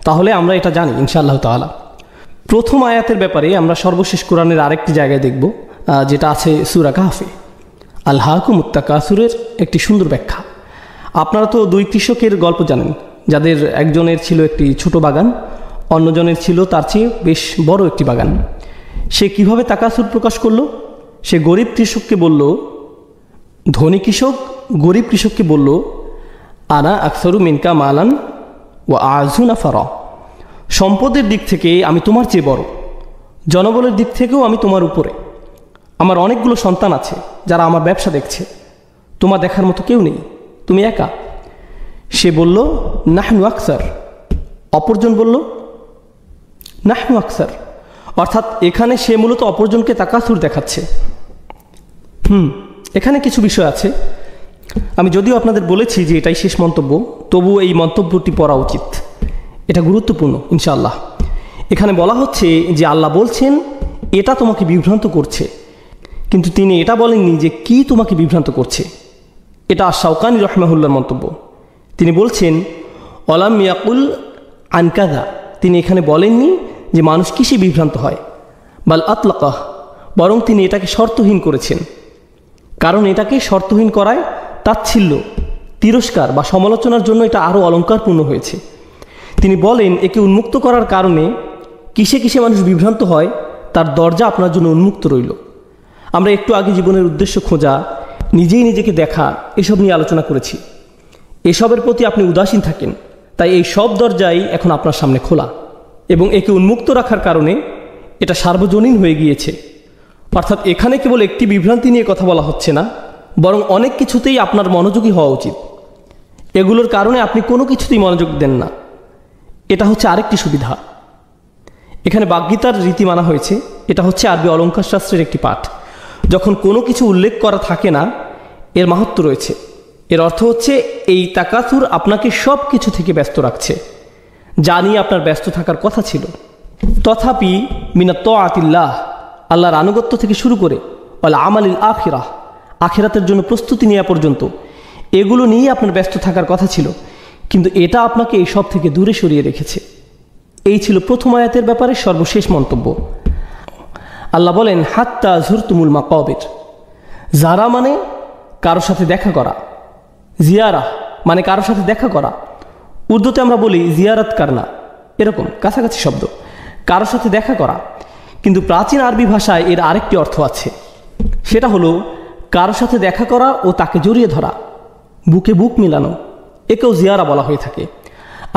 তাহলে আমরা এটা জানি ইনশাআল্লাহ তাআলা। প্রথম আয়াতের ব্যাপারে আমরা সর্বশেষ কোরআনের আরেকটি জায়গায় দেখব, যেটা আছে সূরা কাহফে। আলহাকুমুত তাকাসুরের একটি সুন্দর ব্যাখ্যা। আপনারা তো দুই কৃষকের গল্প জানেন, যাদের একজনের ছিল একটি ছোট বাগান, অন্যজনের ছিল তার চেয়ে বেশ বড় একটি বাগান। সে কিভাবে তাকাসুর প্রকাশ করলো? সে গরিব কৃষককে বলল, ধনী কৃষক গরিব কৃষককে বলল, আনা আকসারু মিনকা মালান ও আযু নাফারা। সম্পদের দিক থেকে আমি তোমার চেয়ে বড়, জনবলের দিক থেকেও আমি তোমার উপরে। আমার অনেকগুলো সন্তান আছে যারা আমার ব্যবসা দেখছে, তোমার দেখার মতো কেউ নেই, তুমি একা। সে বলল, নাহনু আকসার। অপরজন বলল, নাহনু আকসার। অর্থাৎ এখানে সে মূলত অপরজনকে তাকাসুর দেখাচ্ছে। এখানে কিছু বিষয় আছে। আমি যদিও আপনাদের বলেছি যে এটাই শেষ মন্তব্য, তবু এই মন্তব্যটি পড়া উচিত, এটা গুরুত্বপূর্ণ ইনশাআল্লাহ। এখানে বলা হচ্ছে যে আল্লাহ বলছেন এটা তোমাকে বিভ্রান্ত করছে, কিন্তু তিনি এটা বলেননি যে কি তোমাকে বিভ্রান্ত করছে। এটা শাওকানি রাহমাহুল্লাহর মন্তব্য। তিনি বলছেন অলাম ইয়াকুল আনকাদা। তিনি এখানে বলেননি যে মানুষ কিসে বিভ্রান্ত হয়, বাল আতলাকাহ, বরং তিনি এটাকে শর্তহীন করেছেন। কারণ এটাকে শর্তহীন করায় তাচ্ছিল্য, তিরস্কার বা সমালোচনার জন্য এটা আরও অলঙ্কারপূর্ণ হয়েছে। তিনি বলেন একে উন্মুক্ত করার কারণে কিসে কিসে মানুষ বিভ্রান্ত হয় তার দরজা আপনার জন্য উন্মুক্ত রইল। আমরা একটু আগে জীবনের উদ্দেশ্য খোঁজা, নিজেই নিজেকে দেখা, এসব নিয়ে আলোচনা করেছি। এসবের প্রতি আপনি উদাসীন থাকেন, তাই এই সব দরজাই এখন আপনার সামনে খোলা, এবং একে উন্মুক্ত রাখার কারণে এটা সার্বজনীন হয়ে গিয়েছে। অর্থাৎ এখানে কেবল একটি বিভ্রান্তি নিয়ে কথা বলা হচ্ছে না, বরং অনেক কিছুতেই আপনার মনোযোগী হওয়া উচিত। এগুলোর কারণে আপনি কোনো কিছুতেই মনোযোগ দেন না, এটা হচ্ছে আরেকটি সুবিধা। এখানে বাগ্মিতার রীতি মানা হয়েছে। এটা হচ্ছে আরবি অলঙ্কার শাস্ত্রের একটি পাঠ। যখন কোনো কিছু উল্লেখ করা থাকে না, এর মাহাত্ম্য রয়েছে। এর অর্থ হচ্ছে এই তাকাসুর আপনাকে সব কিছু থেকে ব্যস্ত রাখছে। যা নিয়ে আপনার ব্যস্ত থাকার কথা ছিল। তথাপি মিনাত তাআতিল্লাহ, আল্লাহর আনুগত্য থেকে শুরু করে ওয়াল আমালিল আখিরাহ, আখিরাতের জন্য প্রস্তুতি নেওয়া পর্যন্ত এগুলো নিয়ে আপনার ব্যস্ত থাকার কথা ছিল, কিন্তু এটা আপনাকে এই সব থেকে দূরে সরিয়ে রেখেছে। এই ছিল প্রথম আয়াতের ব্যাপারে সর্বশেষ মন্তব্য। আল্লাহ বলেন হাত্তা যুরতুমুল মাকাবির। যারা মানে কারোর সাথে দেখা করা, জিয়ারা মানে কারোর সাথে দেখা করা। উর্দুতে আমরা বলি জিয়ারত করনা, এরকম কাছাকাছি শব্দ, কারোর সাথে দেখা করা। কিন্তু প্রাচীন আরবি ভাষায় এর আরেকটি অর্থ আছে, সেটা হলো কারোর সাথে দেখা করা ও তাকে জড়িয়ে ধরা, বুকে বুক মিলানো, একেও জিয়ারা বলা হয়ে থাকে।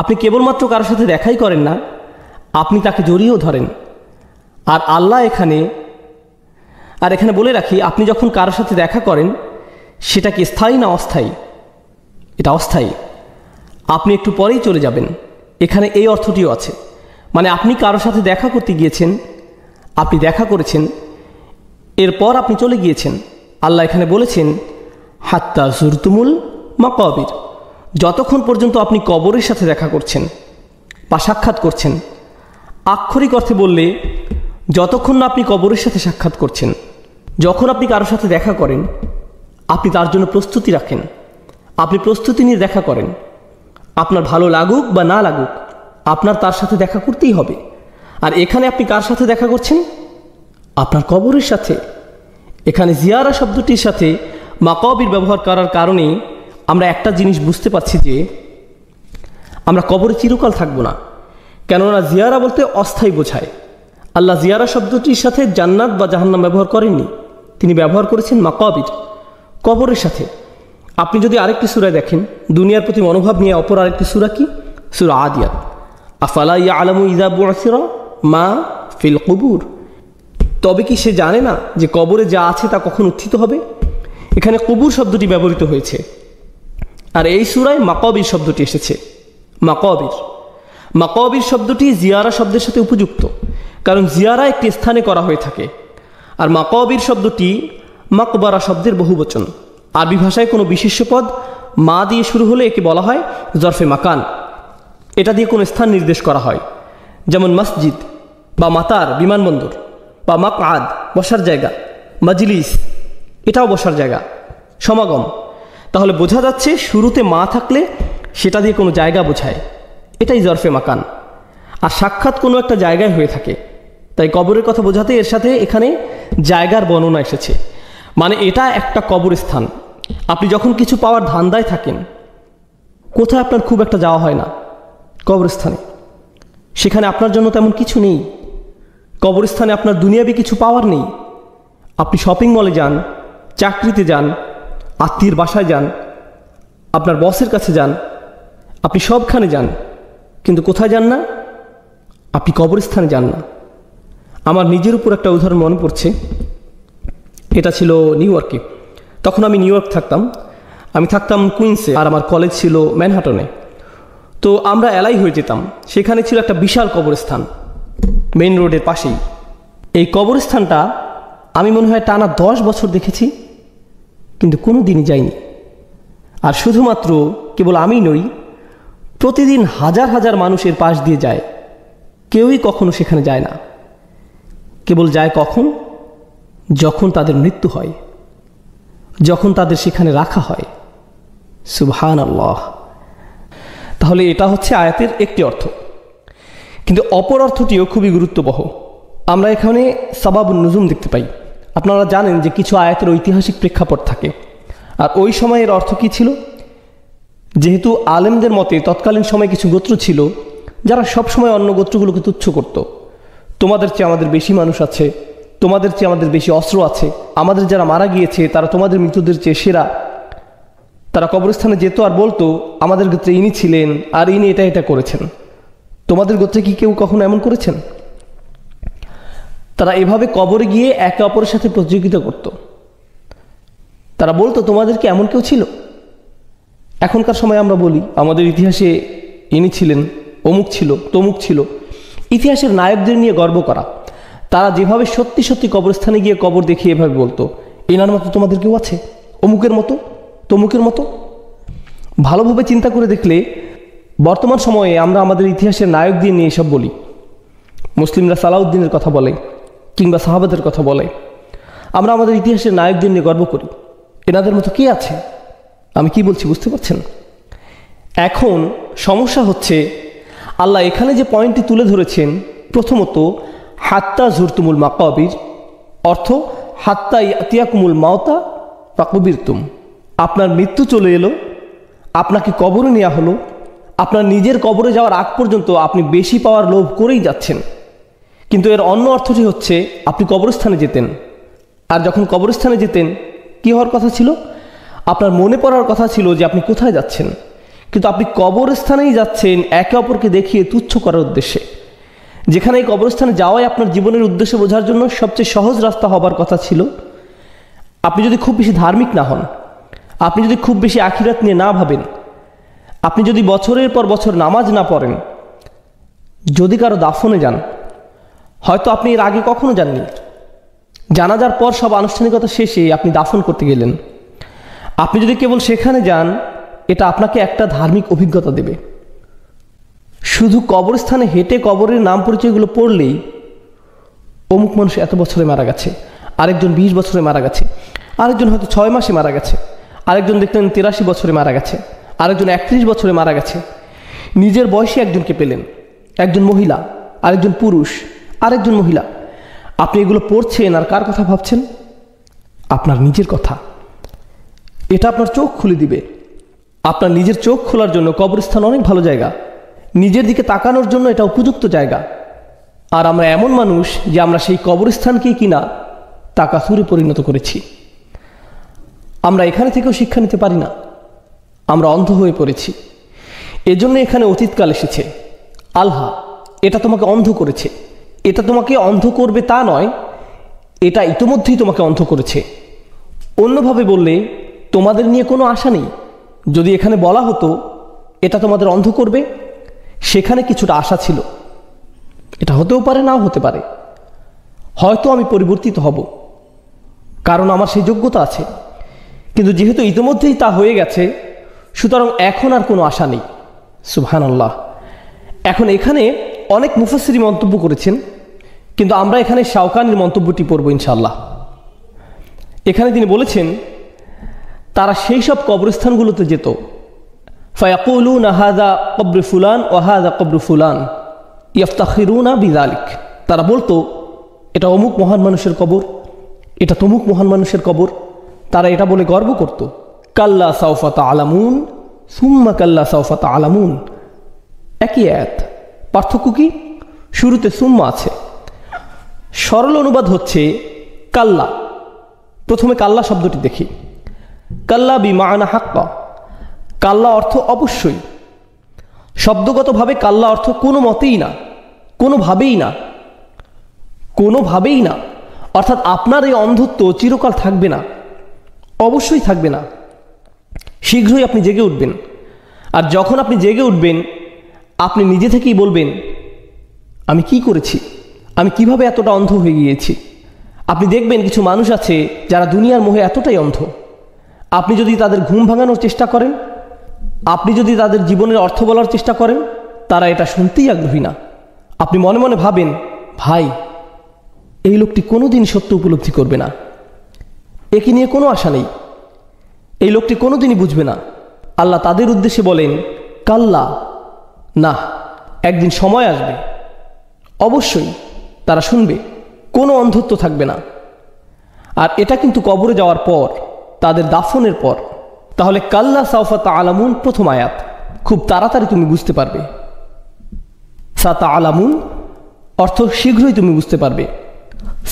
আপনি কেবলমাত্র কারোর সাথে দেখাই করেন না, আপনি তাকে জড়িয়েও ধরেন। আর আল্লাহ এখানে বলে রাখি, আপনি যখন কারোর সাথে দেখা করেন সেটা কি স্থায়ী না অস্থায়ী? এটা অস্থায়ী, আপনি একটু পরেই চলে যাবেন। এখানে এই অর্থটিও আছে, মানে আপনি কারোর সাথে দেখা করতে গিয়েছেন, আপনি দেখা করেছেন, এরপর আপনি চলে গিয়েছেন। আল্লাহ এখানে বলেছেন হাত্তা যুরতুমুল মাকাবির, যতক্ষণ পর্যন্ত আপনি কবরের সাথে দেখা করছেন বা সাক্ষাৎ করছেন। আক্ষরিক অর্থে বললে যতক্ষণ না আপনি কবরের সাথে সাক্ষাৎ করছেন। যখন আপনি কারোর সাথে দেখা করেন, আপনি তার জন্য প্রস্তুতি রাখেন, আপনি প্রস্তুতি নিয়ে দেখা করেন। আপনার ভালো লাগুক বা না লাগুক, আপনার তার সাথে দেখা করতেই হবে। আর এখানে আপনি কার সাথে দেখা করছেন? আপনার কবরের সাথে। এখানে জিয়ারা শব্দটির সাথে মাকাবির ব্যবহার করার কারণে আমরা একটা জিনিস বুঝতে পারছি যে আমরা কবরে চিরকাল থাকবো না। কেননা জিয়ারা বলতে অস্থায়ী বোঝায়। আল্লাহ জিয়ারা শব্দটির সাথে জান্নাত বা জাহান্নাম ব্যবহার করেননি, তিনি ব্যবহার করেছেন মাকাবির, কবরের সাথে। আপনি যদি আরেকটি সূরায় দেখেন, দুনিয়ার প্রতি মনোভাব নিয়ে অপর আরেকটি সূরা কি? সূরা আদিয়াত। আফালা ইয়ালামু ইযা বু'সিরা মা ফিল কুবুর, তবে কি সে জানে না যে কবরে যা আছে তা কখন উত্থিত হবে? এখানে কুবুর শব্দটি ব্যবহৃত হয়েছে, আর এই সূরায় মাকাবির শব্দটি এসেছে। মাকাবির শব্দটি জিয়ারা শব্দের সাথে উপযুক্ত, কারণ জিয়ারা একটি স্থানে করা হয়ে থাকে। আর মাকাবির শব্দটি মাকবারা শব্দের বহুবচন। আরবি ভাষায় কোনো বিশেষ্য পদ মা দিয়ে শুরু হলে একে বলা হয় জরফে মাকান। এটা দিয়ে কোনো স্থান নির্দেশ করা হয়, যেমন মসজিদ বা মাতার বিমানবন্দর, বা মাকআদ বসার জায়গা, মাজলিস এটাও বসার জায়গা, সমাগম। তাহলে বোঝা যাচ্ছে শুরুতে মা থাকলে সেটা দিয়ে কোনো জায়গা বোঝায়, এটাই জরফে মাকান। আর সাক্ষাৎ কোনো একটা জায়গায় হয়ে থাকে, তাই কবরের কথা বোঝাতে এর সাথে এখানে জায়গার বর্ণনা এসেছে। মানে এটা একটা কবরস্থান। আপনি যখন কিছু পাওয়ার ধান্দায় থাকেন, কোথায় আপনার খুব একটা যাওয়া হয় না? কবরস্থানে। সেখানে আপনার জন্য তেমন কিছু নেই। কবরস্থানে আপনার দুনিয়াবি কিছু পাওয়ার নেই। আপনি শপিং মলে যান, চাকরিতে যান, আত্মীয়ের বাসায় যান, আপনার বসের কাছে যান, আপনি সবখানে যান, কিন্তু কোথায় যান না? আপনি কবরস্থানে যান না। আমার নিজের উপর একটা উদাহরণ মনে পড়ছে। এটা ছিল নিউ ইয়র্কে। তখন আমি নিউ ইয়র্ক থাকতাম, আমি থাকতাম কুইন্সে, আর আমার কলেজ ছিল ম্যানহাটনে। তো আমরা এলাই হয়ে যেতাম। সেখানে ছিল একটা বিশাল কবরস্থান, মেইন রোডের পাশেই। এই কবরস্থানটা আমি মনে হয় টানা 10 বছর দেখেছি, কিন্তু কোনো দিনই যাইনি। আর শুধুমাত্র কেবল আমি নই, প্রতিদিন হাজার হাজার মানুষের পাশ দিয়ে যায়, কেউই কখনো সেখানে যায় না। কেবল যায় কখন? যখন তাদের মৃত্যু হয়, যখন তাদের সেখানে রাখা হয়। সুবহানাল্লাহ। তাহলে এটা হচ্ছে আয়াতের একটি অর্থ, কিন্তু অপর অর্থটিও খুবই গুরুত্ববহ। আমরা এখানে সাবাবুন নুজুম দেখতে পাই। আপনারা জানেন যে কিছু আয়াতের ঐতিহাসিক প্রেক্ষাপট থাকে, আর ওই সময়ের অর্থ কী ছিল? যেহেতু আলেমদের মতে তৎকালীন সময়ে কিছু গোত্র ছিল যারা সবসময় অন্য গোত্রগুলোকে তুচ্ছ করত। তোমাদের চেয়ে আমাদের বেশি মানুষ আছে, তোমাদের চেয়ে আমাদের বেশি অস্ত্র আছে, আমাদের যারা মারা গিয়েছে তারা তোমাদের মৃতদের চেয়ে সেরা। তারা কবরস্থানে যেত আর বলতো আমাদের গোত্রে ইনি ছিলেন আর ইনি এটা এটা করেছেন। তোমাদের গোত্রে কি কেউ কখনো এমন করেছেন? তারা এভাবে কবরে গিয়ে একে অপরের সাথে প্রতিযোগিতা করত। তারা বলতো তোমাদের কি এমন কেউ ছিল? এখনকার সময় আমরা বলি আমাদের ইতিহাসে ইনি ছিলেন, অমুক ছিল, তমুক ছিল। ইতিহাসের নায়কদের নিয়ে গর্ব করা। তারা যেভাবে সত্যি সত্যি কবরস্থানে গিয়ে কবর দেখিয়ে এভাবে বলতো এনার মতো তোমাদের কেউ আছে, অমুকের মতো, তমুকের মতো। ভালোভাবে চিন্তা করে দেখলে বর্তমান সময়ে আমরা আমাদের ইতিহাসের নায়কদের নিয়ে এসব বলি। মুসলিমরা সালাউদ্দিনের কথা বলে কিংবা সাহাবাদের কথা বলে। আমরা আমাদের ইতিহাসের নায়কদের নিয়ে গর্ব করি। এনাদের মতো কে আছে? আমি কি বলছি বুঝতে পারছেন? এখন সমস্যা হচ্ছে, আল্লাহ এখানে যে পয়েন্টটি তুলে ধরেছেন, প্রথমত হাত্তা জুরতুমুল মাকাবির, অর্থ হাত্তা ইয়াতিয়াকুমুল মাওতা ফাকুবিরতুম, আপনার মৃত্যু চলে এলো, আপনাকে কবরে নেওয়া হলো, আপনার নিজের কবরে যাওয়ার আগ পর্যন্ত আপনি বেশি পাওয়ার লোভ করেই যাচ্ছেন। কিন্তু এর অন্য অর্থটি হচ্ছে আপনি কবরস্থানে যেতেন, আর যখন কবরস্থানে যেতেন কী হওয়ার কথা ছিল? আপনার মনে পড়ার কথা ছিল যে আপনি কোথায় যাচ্ছেন, কিন্তু আপনি কবরস্থানেই যাচ্ছেন একে অপরকে দেখিয়ে তুচ্ছ করার উদ্দেশ্যে, যেখানে এই কবরস্থানে যাওয়াই আপনার জীবনের উদ্দেশ্য বোঝার জন্য সবচেয়ে সহজ রাস্তা হবার কথা ছিল। আপনি যদি খুব বেশি ধার্মিক না হন, আপনি যদি খুব বেশি আখিরাত নিয়ে না ভাবেন, আপনি যদি বছরের পর বছর নামাজ না পড়েন, যদি কারো দাফনে যান, হয়তো আপনি এর আগে কখনো যাননি, জানাজার পর সব আনুষ্ঠানিকতা শেষে আপনি দাফন করতে গেলেন, আপনি যদি কেবল সেখানে যান, এটা আপনাকে একটা ধার্মিক অভিজ্ঞতা দেবে। শুধু কবরস্থানে হেঁটে কবরের নাম পরিচয়গুলো পড়লেই অমুক মানুষ এত বছরে মারা গেছে, আরেকজন 20 বছরে মারা গেছে, আরেকজন হয়তো 6 মাসে মারা গেছে, আরেকজন দেখলেন 83 বছরে মারা গেছে, আরেকজন 31 বছরে মারা গেছে। নিজের বয়সে একজনকে পেলেন, একজন মহিলা, আরেকজন পুরুষ, আরেকজন মহিলা। আপনি এগুলো পড়ছেন আর কার কথা ভাবছেন? আপনার নিজের কথা। এটা আপনার চোখ খুলে দিবে। আপনার নিজের চোখ খোলার জন্য কবরস্থান অনেক ভালো জায়গা, নিজের দিকে তাকানোর জন্য এটা উপযুক্ত জায়গা। আর আমরা এমন মানুষ যে আমরা সেই কবরস্থানকেই কিনা তাকাসুরে পরিণত করেছি। আমরা এখানে থেকেও শিক্ষা নিতে পারি না, আমরা অন্ধ হয়ে পড়েছি। এজন্য এখানে অতীতকাল এসেছে। আল্লাহ এটা তোমাকে অন্ধ করেছে, এটা তোমাকে অন্ধ করবে তা নয়, এটা ইতোমধ্যেই তোমাকে অন্ধ করেছে। অন্যভাবে বললে তোমাদের নিয়ে কোনো আশা নেই। যদি এখানে বলা হতো এটা তোমাদের অন্ধ করবে, সেখানে কিছুটা আশা ছিল। এটা হতেও পারে, নাও হতে পারে। হয়তো আমি পরিবর্তিত হব, কারণ আমার সেই যোগ্যতা আছে। কিন্তু যেহেতু ইতিমধ্যেই তা হয়ে গেছে, সুতরাং এখন আর কোনো আশা নেই। সুবহানাল্লাহ। এখন এখানে অনেক মুফাসসির মন্তব্য করেছেন, কিন্তু আমরা এখানে শাওকানির মন্তব্যটি পড়ব ইনশাআল্লাহ। এখানে তিনি বলেছেন, তারা সেই সব কবরস্থানগুলোতে যেত, ফায়াকুলুনা হাযা কবর ফুলান ওয়া হাযা কবর ফুলান ইফতাখিরুনা বিযালিক। তারা বলতো এটা অমুক মহান মানুষের কবর, এটা তমুক মহান মানুষের কবর। তারা এটা বলে গর্ব করত। কাল্লা সাউফা তা'লামুন সুম্মা কাল্লা সাউফা তা'লামুন, একই আয়াত, পার্থক্য কি? শুরুতে সুম্মা আছে। সরল অনুবাদ হচ্ছে কাল্লা। প্রথমে কাল্লা শব্দটি দেখি। কাল্লা বিমানা হাক্কা। কাল্লা অর্থ অবশ্যই। শব্দগতভাবে কাল্লা অর্থ কোনো মতেই না, কোনোভাবেই না, কোনোভাবেই না। অর্থাৎ আপনার এই অন্ধত্ব চিরকাল থাকবে না, অবশ্যই থাকবে না। শীঘ্রই আপনি জেগে উঠবেন। আর যখন আপনি জেগে উঠবেন, আপনি নিজে থেকেই বলবেন, আমি কি করেছি, আমি কিভাবে এতটা অন্ধ হয়ে গিয়েছি। আপনি দেখবেন কিছু মানুষ আছে যারা দুনিয়ার মোহে এতটাই অন্ধ, আপনি যদি তাদের ঘুম ভাঙানোর চেষ্টা করেন, আপনি যদি তাদের জীবনের অর্থ বলার চেষ্টা করেন, তারা এটা শুনতেই আগ্রহী না। আপনি মনে মনে ভাবেন, ভাই এই লোকটি কোনোদিন সত্য উপলব্ধি করবে না, একে নিয়ে কোনো আশা নেই, এই লোকটি কোনোদিনই বুঝবে না। আল্লাহ তাদের উদ্দেশ্যে বলেন, কাল্লা, না, একদিন সময় আসবে, অবশ্যই তারা শুনবে, কোনো অন্ধত্ব থাকবে না। আর এটা কিন্তু কবরে যাওয়ার পর, তাদের দাফনের পর। তাহলে কাল্লা সাউফা তা'লামুন প্রথম আয়াত, খুব তাড়াতাড়ি তুমি বুঝতে পারবে। সা তা'লামুন অর্থ শীঘ্রই তুমি বুঝতে পারবে।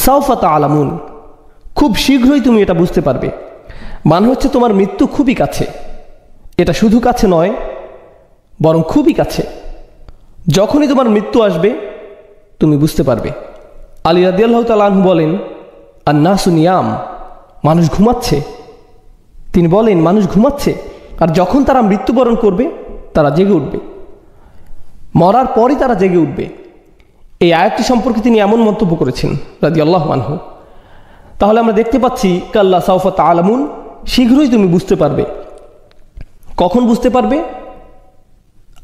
সাউফা তা'লামুন খুব শীঘ্রই তুমি এটা বুঝতে পারবে। মানে হচ্ছে তোমার মৃত্যু খুবই কাছে। এটা শুধু কাছে নয়, বরং খুবই কাছে। যখনই তোমার মৃত্যু আসবে তুমি বুঝতে পারবে। আলী রাদিয়াল্লাহু তাআলা আনহু বলেন, আন-নাসু নিয়াম, মানুষ ঘুমাচ্ছে। তিনি বলেন মানুষ ঘুমাচ্ছে, আর যখন তারা মৃত্যুবরণ করবে তারা জেগে উঠবে, মরার পরই তারা জেগে উঠবে। এই আয়াতটি সম্পর্কে তিনি এমন মন্তব্য করেছেন রাদিয়াল্লাহু আনহু। তাহলে আমরা দেখতে পাচ্ছি কাল্লা সাউফা তা'লামুন, শীঘ্রই তুমি বুঝতে পারবে। কখন বুঝতে পারবে?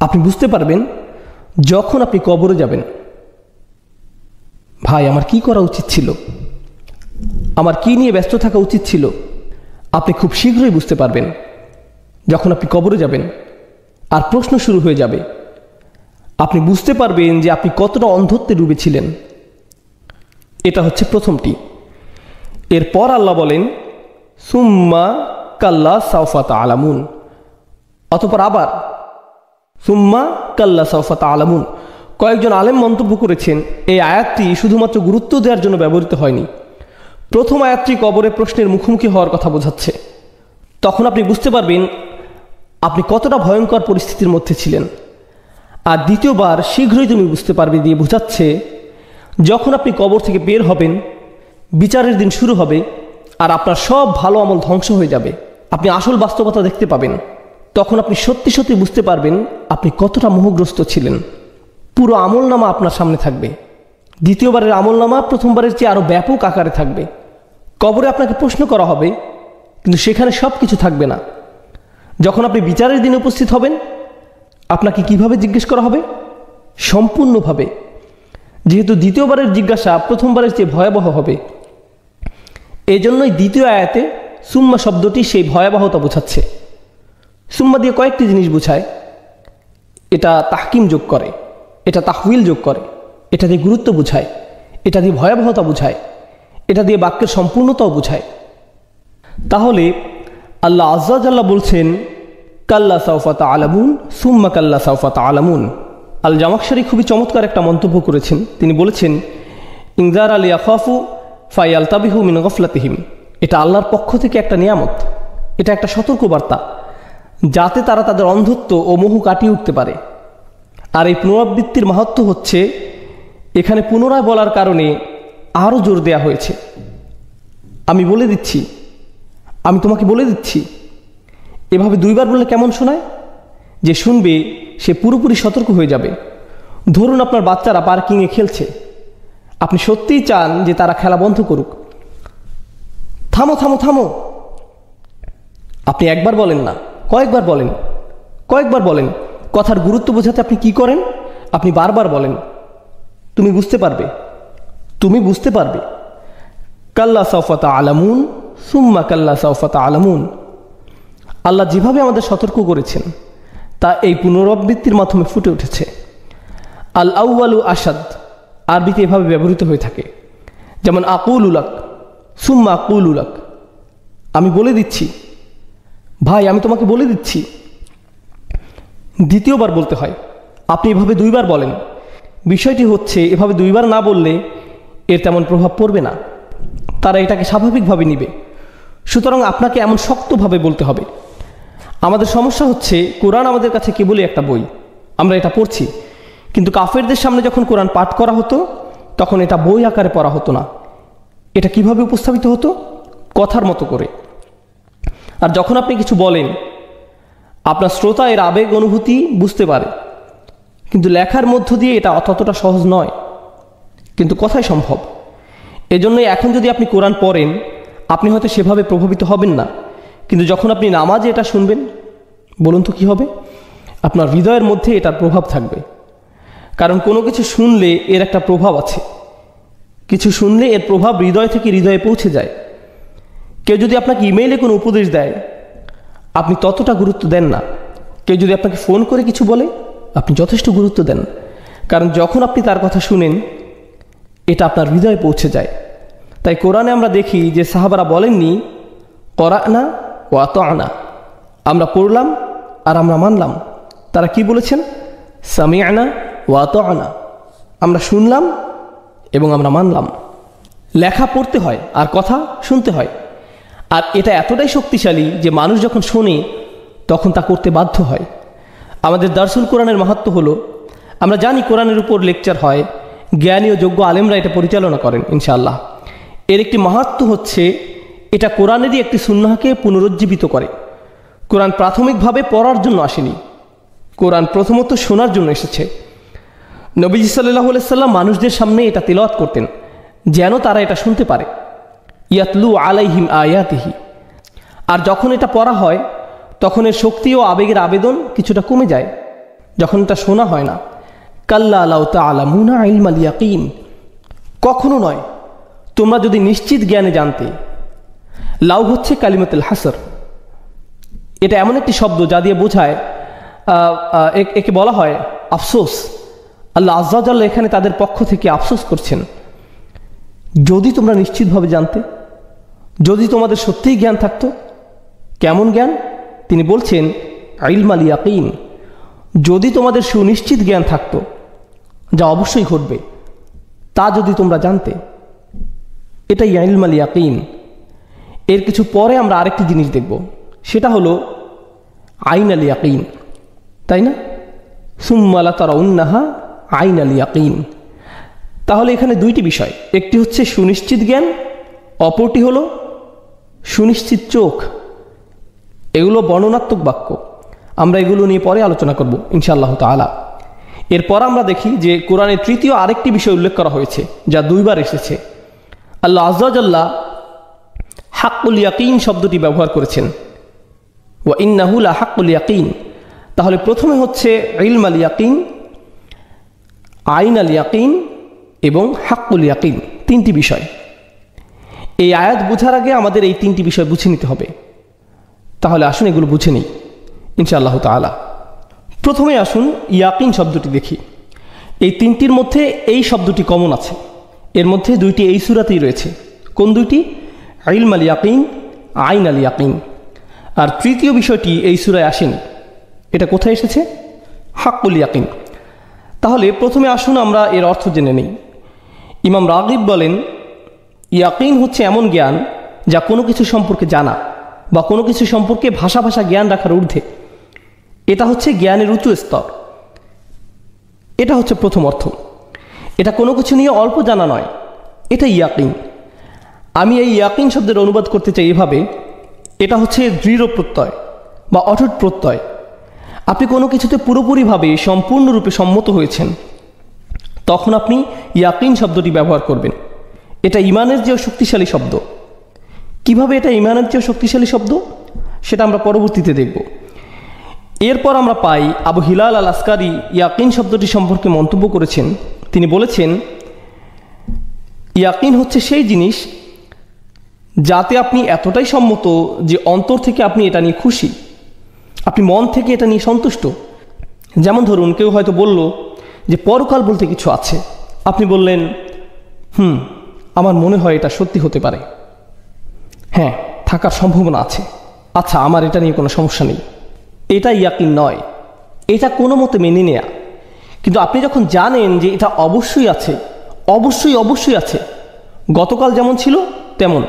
আপনি বুঝতে পারবেন যখন আপনি কবরে যাবেন, ভাই আমার কি করা উচিত ছিল, আমার কি নিয়ে ব্যস্ত থাকা উচিত ছিল, আপনি খুব শীঘ্রই বুঝতে পারবেন যখন আপনি কবরে যাবেন আর প্রশ্ন শুরু হয়ে যাবে। আপনি বুঝতে পারবেন যে আপনি কতটা অন্ধত্বে ডুবেছিলেন। এটা হচ্ছে প্রথমটি। এরপর আল্লাহ বলেন, সুম্মা কাল্লা সাউফা তা'লামুন, অতঃপর আবার সুম্মা কাল্লা সাউফা তা'লামুন। কয়েকজন আলেম মন্তব্য করেছেন এই আয়াতটি শুধুমাত্র গুরুত্ব দেওয়ার জন্য ব্যবহৃত হয়নি। প্রথম আয়াতটি কবরে প্রশ্নের মুখোমুখি হওয়ার কথা বোঝাচ্ছে। তখন আপনি বুঝতে পারবেন আপনি কতটা ভয়ঙ্কর পরিস্থিতির মধ্যে ছিলেন। আর দ্বিতীয়বার শীঘ্রই তুমি বুঝতে পারবে দিয়ে বোঝাচ্ছে যখন আপনি কবর থেকে বের হবেন, বিচারের দিন শুরু হবে আর আপনার সব ভালো আমল ধ্বংস হয়ে যাবে, আপনি আসল বাস্তবতা দেখতে পাবেন। তখন আপনি সত্যি সত্যি বুঝতে পারবেন আপনি কতটা মোহগ্রস্ত ছিলেন। পুরো আমলনামা আপনার সামনে থাকবে। দ্বিতীয়বারের আমলনামা প্রথমবারের চেয়ে আরও ব্যাপক আকারে থাকবে। কবরে আপনাকে প্রশ্ন করা হবে, কিন্তু সেখানে সব কিছু থাকবে না। যখন আপনি বিচারের দিনে উপস্থিত হবেন, আপনাকে কিভাবে জিজ্ঞেস করা হবে? সম্পূর্ণভাবে। যেহেতু দ্বিতীয়বারের জিজ্ঞাসা প্রথমবারের চেয়ে ভয়াবহ হবে, এই জন্যই দ্বিতীয় আয়াতে সুম্মা শব্দটি সেই ভয়াবহতা বোঝাচ্ছে। সুম্মা দিয়ে কয়েকটি জিনিস বোঝায়। এটা তাহকিম যোগ করে, এটা তাহউইল যোগ করে, এটা দিয়ে গুরুত্ব বোঝায়, এটা দিয়ে ভয়াবহতা বোঝায়, এটা দিয়ে বাক্যের সম্পূর্ণতাও বোঝায়। তাহলে আল্লাহ আজ্জা জাল্লা বলছেন, কাল্লা সাউফা তা'লামুন সুম্মা কাল্লা সাউফা তা'লামুন। আল জামাখশারি খুবই চমৎকার একটা মন্তব্য করেছেন। তিনি বলেছেন, ইনজার আল ইয়াখাফু ফায়ালতাবিহু মিন গফলাতিহিম। এটা আল্লাহর পক্ষ থেকে একটা নিয়ামত, এটা একটা সতর্কবার্তা, যাতে তারা তাদের অন্ধত্ব ও মোহ কাটিয়ে উঠতে পারে। আর এই পুনরাবৃত্তির মাহাত্ম্য হচ্ছে এখানে পুনরায় বলার কারণে আরও জোর দেয়া হয়েছে। আমি বলে দিচ্ছি, আমি তোমাকে বলে দিচ্ছি। এভাবে দুইবার বললে কেমন শোনায়? যে শুনবে সে পুরোপুরি সতর্ক হয়ে যাবে। ধরুন আপনার বাচ্চারা পার্কিংয়ে খেলছে, আপনি সত্যিই চান যে তারা খেলা বন্ধ করুক। থামো থামো থামো। আপনি একবার বলেন না, কয়েকবার বলেন, কয়েকবার বলেন। কথার গুরুত্ব বোঝাতে আপনি কি করেন? আপনি বারবার বলেন। তুমি বুঝতে পারবে, তুমি বুঝতে পারবে। কাল্লা সাউফা তা'লামুন সুম্মা কাল্লা সাউফা তা'লামুন। আল্লাহ যেভাবে আমাদের সতর্ক করেছেন তা এই পুনরাবৃত্তির মাধ্যমে ফুটে উঠেছে। আল আউয়ালু আসাদ আরবিতে এভাবে ব্যবহৃত হয়ে থাকে, যেমন আকুলুলাক সুম্মা আকুলুলাক। আমি বলে দিচ্ছি, ভাই আমি তোমাকে বলে দিচ্ছি। দ্বিতীয়বার বলতে হয়। আপনি এভাবে দুইবার বলেন। বিষয়টি হচ্ছে এভাবে দুইবার না বললে এর তেমন প্রভাব পড়বে না, তারা এটাকে স্বাভাবিকভাবে নিবে। সুতরাং আপনাকে এমন শক্তভাবে বলতে হবে। আমাদের সমস্যা হচ্ছে কোরআন আমাদের কাছে কেবলই একটা বই, আমরা এটা পড়ছি, কিন্তু কাফেরদের সামনে যখন কোরআন পাঠ করা হতো তখন এটা বই আকারে পড়া হতো না। এটা কিভাবে উপস্থাপিত হতো? কথার মতো করে। আর যখন আপনি কিছু বলেন, আপনার শ্রোতা এর আবেগ অনুভূতি বুঝতে পারে, কিন্তু লেখার মধ্য দিয়ে এটা ততটা সহজ নয়, কিন্তু কথাই সম্ভব। এজন্যই এখন যদি আপনি কোরআন পড়েন, আপনি হয়তো সেভাবে প্রভাবিত হবেন না, কিন্তু যখন আপনি নামাজে এটা শুনবেন, বলুন তো কী হবে? আপনার হৃদয়ের মধ্যে এটার প্রভাব থাকবে। কারণ কোনো কিছু শুনলে এর একটা প্রভাব আছে, কিছু শুনলে এর প্রভাব হৃদয় থেকে হৃদয়ে পৌঁছে যায়। কেউ যদি আপনাকে ইমেইলে কোনো উপদেশ দেয়, আপনি ততটা গুরুত্ব দেন না। কেউ যদি আপনাকে ফোন করে কিছু বলে, আপনি যথেষ্ট গুরুত্ব দেন, কারণ যখন আপনি তার কথা শুনেন এটা আপনার হৃদয়ে পৌঁছে যায়। তাই কোরআনে আমরা দেখি যে সাহাবারা বলেননি করানা ওয়া আতা'না, আমরা পড়লাম আর আমরা মানলাম। তারা কি বলেছেন? সামি'না ওয়া আতা'না, আমরা শুনলাম এবং আমরা মানলাম। লেখা পড়তে হয় আর কথা শুনতে হয়। আর এটা এতটাই শক্তিশালী যে মানুষ যখন শোনে তখন তা করতে বাধ্য হয়। আমাদের দারসুল কোরআনের মাহাত্ম্য হলো, আমরা জানি কোরআনের উপর লেকচার হয়, জ্ঞানী ও যোগ্য আলেমরা এটা পরিচালনা করেন ইনশাআল্লাহ। এর একটি মাহাত্ম্য হচ্ছে এটা কোরআনেরই একটি সুন্নাহকে পুনরুজ্জীবিত করে। কোরআন প্রাথমিকভাবে পড়ার জন্য আসেনি, কোরআন প্রথমত শোনার জন্য এসেছে। নবীজি সাল্লাল্লাহু আলাইহি সাল্লাম মানুষদের সামনে এটা তিলাওয়াত করতেন যেন তারা এটা শুনতে পারে। ইয়াতলু আলাইহিম আয়াতিহি। আর যখন এটা পড়া হয় তখন এর শক্তি ও আবেগের আবেদন কিছুটা কমে যায়। যখন এটা শোনা হয় না। কাল্লা লাউ তা'লামুনা ইলমাল ইয়াকিন, কখনো নয় তোমরা যদি নিশ্চিত জ্ঞানে জানতে। লাউ হচ্ছে কালিমাতুল হাসর, এটা এমন একটি শব্দ যা দিয়ে বোঝায়, একে বলা হয় আফসোস। আল্লাহ আযজা ওয়া জাল্লা এখানে তাদের পক্ষ থেকে আফসোস করছেন, যদি তোমরা নিশ্চিতভাবে জানতে, যদি তোমাদের সত্যিই জ্ঞান থাকতো। কেমন জ্ঞান? তিনি বলছেন ইলমাল ইয়াকিন, যদি তোমাদের সুনিশ্চিত জ্ঞান থাকতো যা অবশ্যই ঘটবে, তা যদি তোমরা জানতে। এটাই ইলমাল ইয়াকিন। এর কিছু পরে আমরা আরেকটি জিনিস দেখব, সেটা হলো আইনাল ইয়াকিন, তাই না? সুম্মা লাতারাউন্নাহা আইনাল ইয়াকিন। তাহলে এখানে দুইটি বিষয়, একটি হচ্ছে সুনিশ্চিত জ্ঞান, অপরটি হলো সুনিশ্চিত চোখ। এগুলো বর্ণনাত্মক বাক্য, আমরা এগুলো নিয়ে পরে আলোচনা করব ইনশাআল্লাহ তাআলা। এরপর আমরা দেখি যে কোরআনে তৃতীয় আরেকটি বিষয় উল্লেখ করা হয়েছে যা দুইবার এসেছে। আল্লাহ আযজা ওয়া জাল্লা হাক্কুল ইয়াকিন শব্দটি ব্যবহার করেছেন, ওয়া ইন্নাহু লা হাক্কুল ইয়াকিন। তাহলে প্রথমে হচ্ছে ইলমাল ইয়াকিন, আইনাল ইয়াকিন এবং হাক্কুল ইয়াকিন, তিনটি বিষয়। এই আয়াত বোঝার আগে আমাদের এই তিনটি বিষয় বুঝে নিতে হবে। তাহলে আসুন এগুলো বুঝে নিই ইনশাআল্লাহ তাআলা। প্রথমে আসুন ইয়াকিন শব্দটি দেখি। এই তিনটির মধ্যে এই শব্দটি কমন আছে, এর মধ্যে দুইটি এই সূরাতেই রয়েছে। কোন দুইটি? ইলমাল ইয়াকিন, আইনাল ইয়াকিন। আর তৃতীয় বিষয়টি এই সূরায় আসেনি। এটা কোথায় এসেছে? হাক্কুল ইয়াকিন। তাহলে প্রথমে আসুন আমরা এর অর্থ জেনে নিই। ইমাম রাগিব বলেন, ইয়াকিন হচ্ছে এমন জ্ঞান যা কোনো কিছু সম্পর্কে জানা বা কোনো কিছু সম্পর্কে ভাষা জ্ঞান রাখার ঊর্ধ্বে। এটা হচ্ছে জ্ঞানের উঁচু স্তর। এটা হচ্ছে প্রথম অর্থ। এটা কোনো কিছু নিয়ে অল্প জানা নয়, এটা ইয়াকিন। আমি এই ইয়াকিন শব্দের অনুবাদ করতে চাই এভাবে, এটা হচ্ছে দৃঢ় প্রত্যয় বা অটুট প্রত্যয়। আপনি কোনো কিছুতে পুরোপুরিভাবে সম্পূর্ণরূপে সম্মত হয়েছেন, তখন আপনি ইয়াকিন শব্দটি ব্যবহার করবেন। এটা ঈমানের চেয়েও শক্তিশালী শব্দ। কিভাবে এটা ঈমানের চেয়েও শক্তিশালী শব্দ সেটা আমরা পরবর্তীতে দেখব। এরপর আমরা পাই আবু হিলাল আল আসকারি ইয়াকিন শব্দটি সম্পর্কে মন্তব্য করেছেন। তিনি বলেছেন, ইয়াকিন হচ্ছে সেই জিনিস যাতে আপনি এতটাই সম্মত যে অন্তর থেকে আপনি এটা নিয়ে খুশি, আপনি মন থেকে এটা নিয়ে সন্তুষ্ট। যেমন ধরুন, কেউ হয়তো বলল যে পরকাল বলতে কিছু আছে, আপনি বললেন আমার মনে হয় এটা সত্যি হতে পারে, হ্যাঁ থাকার সম্ভাবনা আছে, আচ্ছা আমার এটা নিয়ে কোনো সমস্যা নেই। এটা ইয়াকিন নয়, এটা কোনো মতে মেনে নেয়া। কিন্তু আপনি যখন জানেন যে এটা অবশ্যই আছে, অবশ্যই আছে, গতকাল যেমন ছিল তেমন,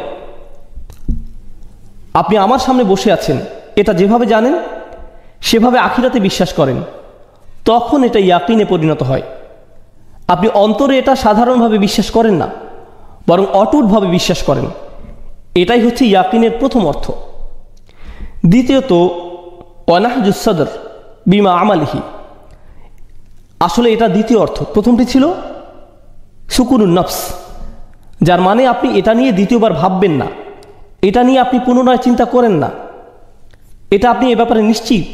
আপনি আমার সামনে বসে আছেন, এটা যেভাবে জানেন সেভাবে আখিরাতে বিশ্বাস করেন, তখন এটা ইয়াকিনে পরিণত হয়। আপনি অন্তরে এটা সাধারণভাবে বিশ্বাস করেন না, বরং অটুটভাবে বিশ্বাস করেন। এটাই হচ্ছে ইয়াকিনের প্রথম অর্থ। দ্বিতীয়ত ওয়ানাহজুস সাদর বিমা আমালিহি, আসলে এটা দ্বিতীয় অর্থ। প্রথমটি ছিল সুকুনুন নফস, যার মানে আপনি এটা নিয়ে দ্বিতীয়বার ভাববেন না, এটা নিয়ে আপনি পুনরায় চিন্তা করেন না, এটা আপনি এ ব্যাপারে নিশ্চিত,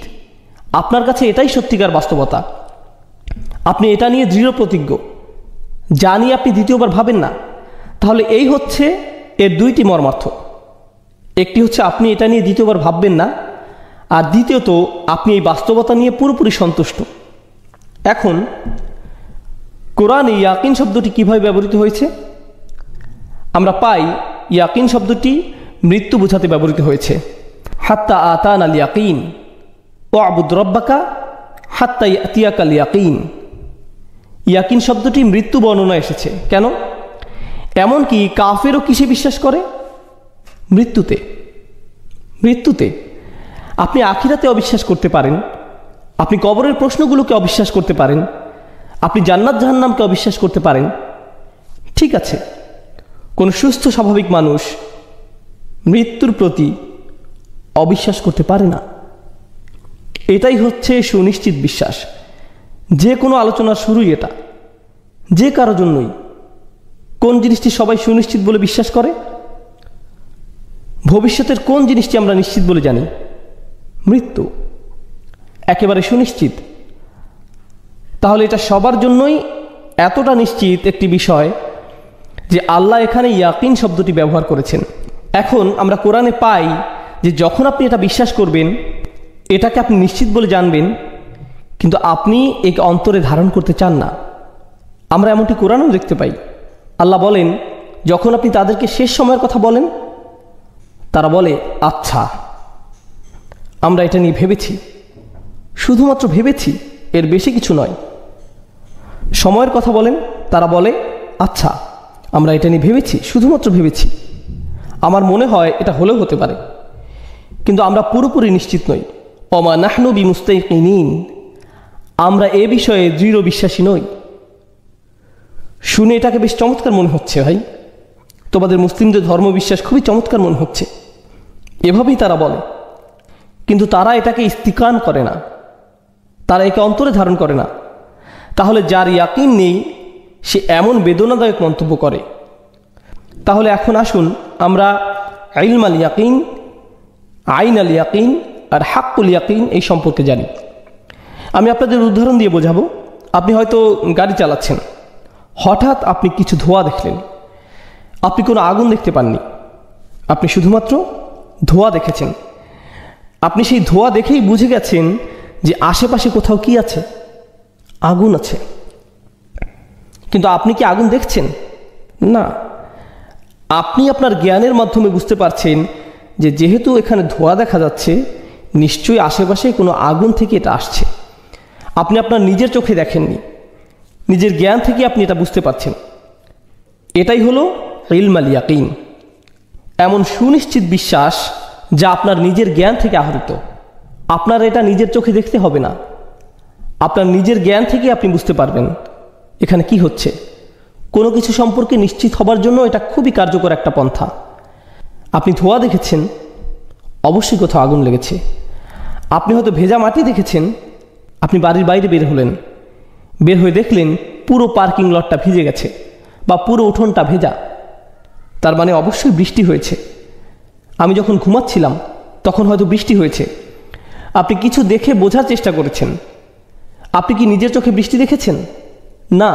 আপনার কাছে এটাই সত্যিকার বাস্তবতা। আপনি এটা নিয়ে দৃঢ় প্রতিজ্ঞ, যা নিয়ে আপনি দ্বিতীয়বার ভাবেন না। তাহলে এই হচ্ছে এর দুইটি মর্মার্থ। একটি হচ্ছে আপনি এটা নিয়ে দ্বিতীয়বার ভাববেন না, আর দ্বিতীয়ত আপনি এই বাস্তবতা নিয়ে পুরোপুরি সন্তুষ্ট। এখন কোরআনে ইয়াকিন শব্দটি কিভাবে ব্যবহৃত হয়েছে? আমরা পাই ইয়াকিন শব্দটি মৃত্যু বোঝাতে ব্যবহৃত হয়েছে। হাত্তা আতান আল ইয়াকিন ওয়াবুদ রব্বাকা হাত্তা ইয়াতিয়াকাল ইয়াকিন। ইয়াকিন শব্দটি মৃত্যু বর্ণনা এসেছে। কেন? এমনকি কাফেরও কিসে বিশ্বাস করে? মৃত্যুতে। আপনি আখিরাতে অবিশ্বাস করতে পারেন, আপনি কবরের প্রশ্নগুলোকে অবিশ্বাস করতে পারেন, আপনি জান্নাত জাহান্নামকে অবিশ্বাস করতে পারেন, ঠিক আছে। কোন সুস্থ স্বাভাবিক মানুষ মৃত্যুর প্রতি অবিশ্বাস করতে পারে না। এটাই হচ্ছে সুনিশ্চিত বিশ্বাস। যে কোনো আলোচনার শুরুই এটা, যে কারো জন্যই। কোন জিনিসটি সবাই সুনিশ্চিত বলে বিশ্বাস করে? ভবিষ্যতের কোন জিনিসটি আমরা নিশ্চিত বলে জানি? মৃত্যু, একেবারে সুনিশ্চিত। তাহলে এটা সবার জন্যই এতটা নিশ্চিত একটি বিষয় যে আল্লাহ এখানে ইয়াকিন শব্দটি ব্যবহার করেছেন। এখন আমরা কোরআনে পাই যে যখন আপনি এটা বিশ্বাস করবেন, এটাকে আপনি নিশ্চিত বলে জানবেন, কিন্তু আপনি একে অন্তরে ধারণ করতে চান না। আমরা এমনটি কোরআনেও দেখতে পাই। আল্লাহ বলেন, যখন আপনি তাদেরকে শেষ সময়ের কথা বলেন, তারা বলে আচ্ছা, আমরা এটা নিয়ে ভেবেছি, শুধুমাত্র ভেবেছি, এর বেশি কিছু নয়। সময়ের কথা বলেন, তারা বলে আচ্ছা, আমরা এটা নিয়ে ভেবেছি, শুধুমাত্র ভেবেছি, আমার মনে হয় এটা হলেও হতে পারে, কিন্তু আমরা পুরোপুরি নিশ্চিত নই। ওমা নাহনু বিমুস্তাইকিনিন, আমরা এ বিষয়ে দৃঢ় বিশ্বাসী নই। শুনে এটাকে বেশ চমৎকার মনে হচ্ছে ভাই, তোমাদের মুসলিমদের ধর্মবিশ্বাস খুবই চমৎকার মনে হচ্ছে, এভাবেই তারা বলে। কিন্তু তারা এটাকে ইস্তিকান করে না, তারা একে অন্তরে ধারণ করে না। তাহলে যার ইয়াকিন নেই সে এমন বেদনাদায়ক মন্তব্য করে। তাহলে এখন আসুন আমরা ইলম আল ইয়াকিন, আইন আল ইয়াকিন আর হাক্কুল ইয়াকিন এই সম্পর্কে জানি। আমি আপনাদের উদাহরণ দিয়ে বোঝাবো। আপনি হয়তো গাড়ি চালাচ্ছেন, হঠাৎ আপনি কিছু ধোঁয়া দেখলেন। আপনি কোনো আগুন দেখতে পাননি, আপনি শুধুমাত্র ধোঁয়া দেখেছেন। আপনি সেই ধোঁয়া দেখেই বুঝে গেছেন যে আশেপাশে কোথাও কি আছে, আগুন আছে। কিন্তু আপনি কি আগুন দেখছেন? না। আপনি আপনার জ্ঞানের মাধ্যমে বুঝতে পারছেন যে যেহেতু এখানে ধোঁয়া দেখা যাচ্ছে, নিশ্চয়ই আশেপাশে কোনো আগুন থেকে এটা আসছে। আপনি আপনার নিজের চোখে দেখেননি, নিজের জ্ঞান থেকে আপনি এটা বুঝতে পারছেন। এটাই হলো ইলম আল ইয়াকিন, এমন সুনিশ্চিত বিশ্বাস যা আপনার নিজের জ্ঞান থেকে আহরিত। আপনার এটা নিজের চোখে দেখতে হবে না, আপনার নিজের জ্ঞান থেকে আপনি বুঝতে পারবেন এখানে কি হচ্ছে। কোনো কিছু সম্পর্কে নিশ্চিত হবার জন্য এটা খুবই কার্যকর একটা পন্থা। আপনি ধোঁয়া দেখেছেন, অবশ্যই কোথাও আগুন লেগেছে। আপনি হয়তো ভেজা মাটি দেখেছেন, আপনি বাড়ির বাইরে বের হলেন, বের হয়ে দেখলেন পুরো পার্কিং লটটা ভিজে গেছে বা পুরো উঠোনটা ভেজা, তার মানে অবশ্যই বৃষ্টি হয়েছে। আমি যখন ঘুমাচ্ছিলাম তখন হয়তো বৃষ্টি হয়েছে। আপনি কিছু দেখে বোঝার চেষ্টা করেছেন। আপনি কি নিজের চোখে বৃষ্টি দেখেছেন? না।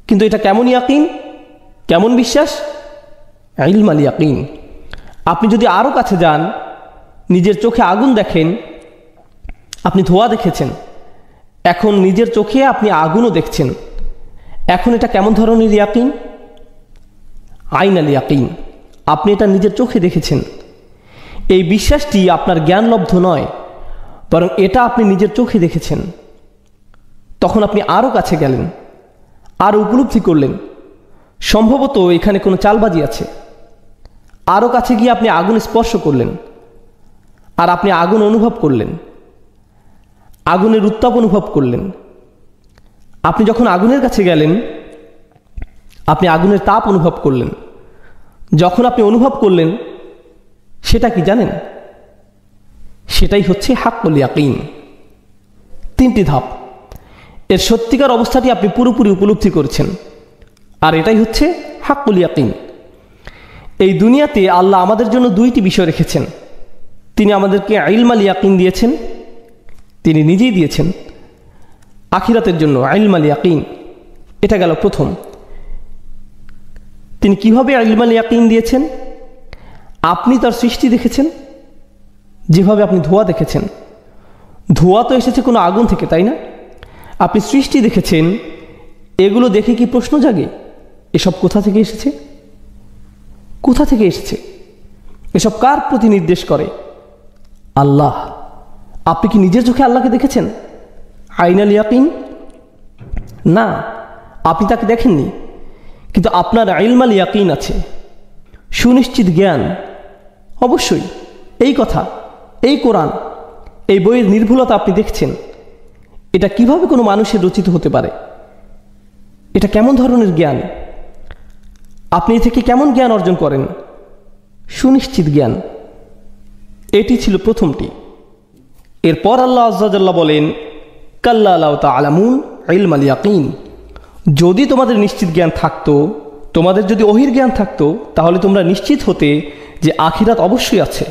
কিন্তু এটা কেমন ইয়াকিন, কেমন বিশ্বাস? ইলম আল ইয়াকিন। আপনি যদি আরও কাছে যান, নিজের চোখে আগুন দেখেন, আপনি ধোঁয়া দেখেছেন, এখন নিজের চোখে আপনি আগুনও দেখছেন। এখন এটা কেমন ধরনের ইয়াকিন? আইন আল ইয়াকিন। আপনি এটা নিজের চোখে দেখেছেন। এই বিশ্বাসটি আপনার জ্ঞানলব্ধ নয়, বরং এটা আপনি নিজের চোখে দেখেছেন। তখন আপনি আরও কাছে গেলেন, আরও উপলব্ধি করলেন সম্ভবত এখানে কোনো চালবাজি আছে। আরও কাছে গিয়ে আপনি আগুন স্পর্শ করলেন, আর আপনি আগুন অনুভব করলেন, আগুনের উত্তাপ অনুভব করলেন। আপনি যখন আগুনের কাছে গেলেন, আপনি আগুনের তাপ অনুভব করলেন। যখন আপনি অনুভব করলেন, সেটা কি জানেন? সেটাই হচ্ছে হাক্কুল ইয়াকিন। 3টি ধাপ। এর সত্যিকার অবস্থাটি আপনি পুরোপুরি উপলব্ধি করেছেন, আর এটাই হচ্ছে হাক্কুল ইয়াকিন। এই দুনিয়াতে আল্লাহ আমাদের জন্য 2টি বিষয় রেখেছেন। তিনি আমাদেরকে ইলম আল ইয়াকিন দিয়েছেন, তিনি নিজেই দিয়েছেন। আখিরাতের জন্য ইলম আল ইয়াকিন, এটা গেল প্রথম। তিনি কিভাবে ইলম আল ইয়াকিন দিয়েছেন? আপনি তার সৃষ্টি দেখেছেন, যেভাবে আপনি ধোঁয়া দেখেছেন। ধোঁয়া তো এসেছে কোনো আগুন থেকে, তাই না? আপনি সৃষ্টি দেখেছেন, এগুলো দেখে কি প্রশ্ন জাগে এসব কোথা থেকে এসেছে? কোথা থেকে এসেছে? এসব কার প্রতি নির্দেশ করে? আল্লাহ। আপনি কি নিজের চোখে আল্লাহকে দেখেছেন? আইন আল ইয়াকিন? না, আপনি তাকে দেখেননি, কিন্তু আপনার ইলম আল ইয়াকিন আছে, সুনিশ্চিত জ্ঞান। অবশ্যই এই কথা, এই কোরআন, এই বইয়ের নির্ভুলতা আপনি দেখছেন। এটা কিভাবে কোনো মানুষের রচিত হতে পারে? এটা কেমন ধরনের জ্ঞান? আপনি এ থেকে কেমন জ্ঞান অর্জন করেন? সুনিশ্চিত জ্ঞান। এটি ছিল প্রথমটি। এরপর আল্লাহ আযজা ওয়া জাল্লা বলেন, কাল্লা লাউ তা'লামুন ইলম আল ইয়াকিন। যদি তোমাদের নিশ্চিত জ্ঞান থাকতো, তোমাদের যদি ওহির জ্ঞান থাকতো, তাহলে তোমরা নিশ্চিত হতে যে আখিরাত অবশ্যই আছে।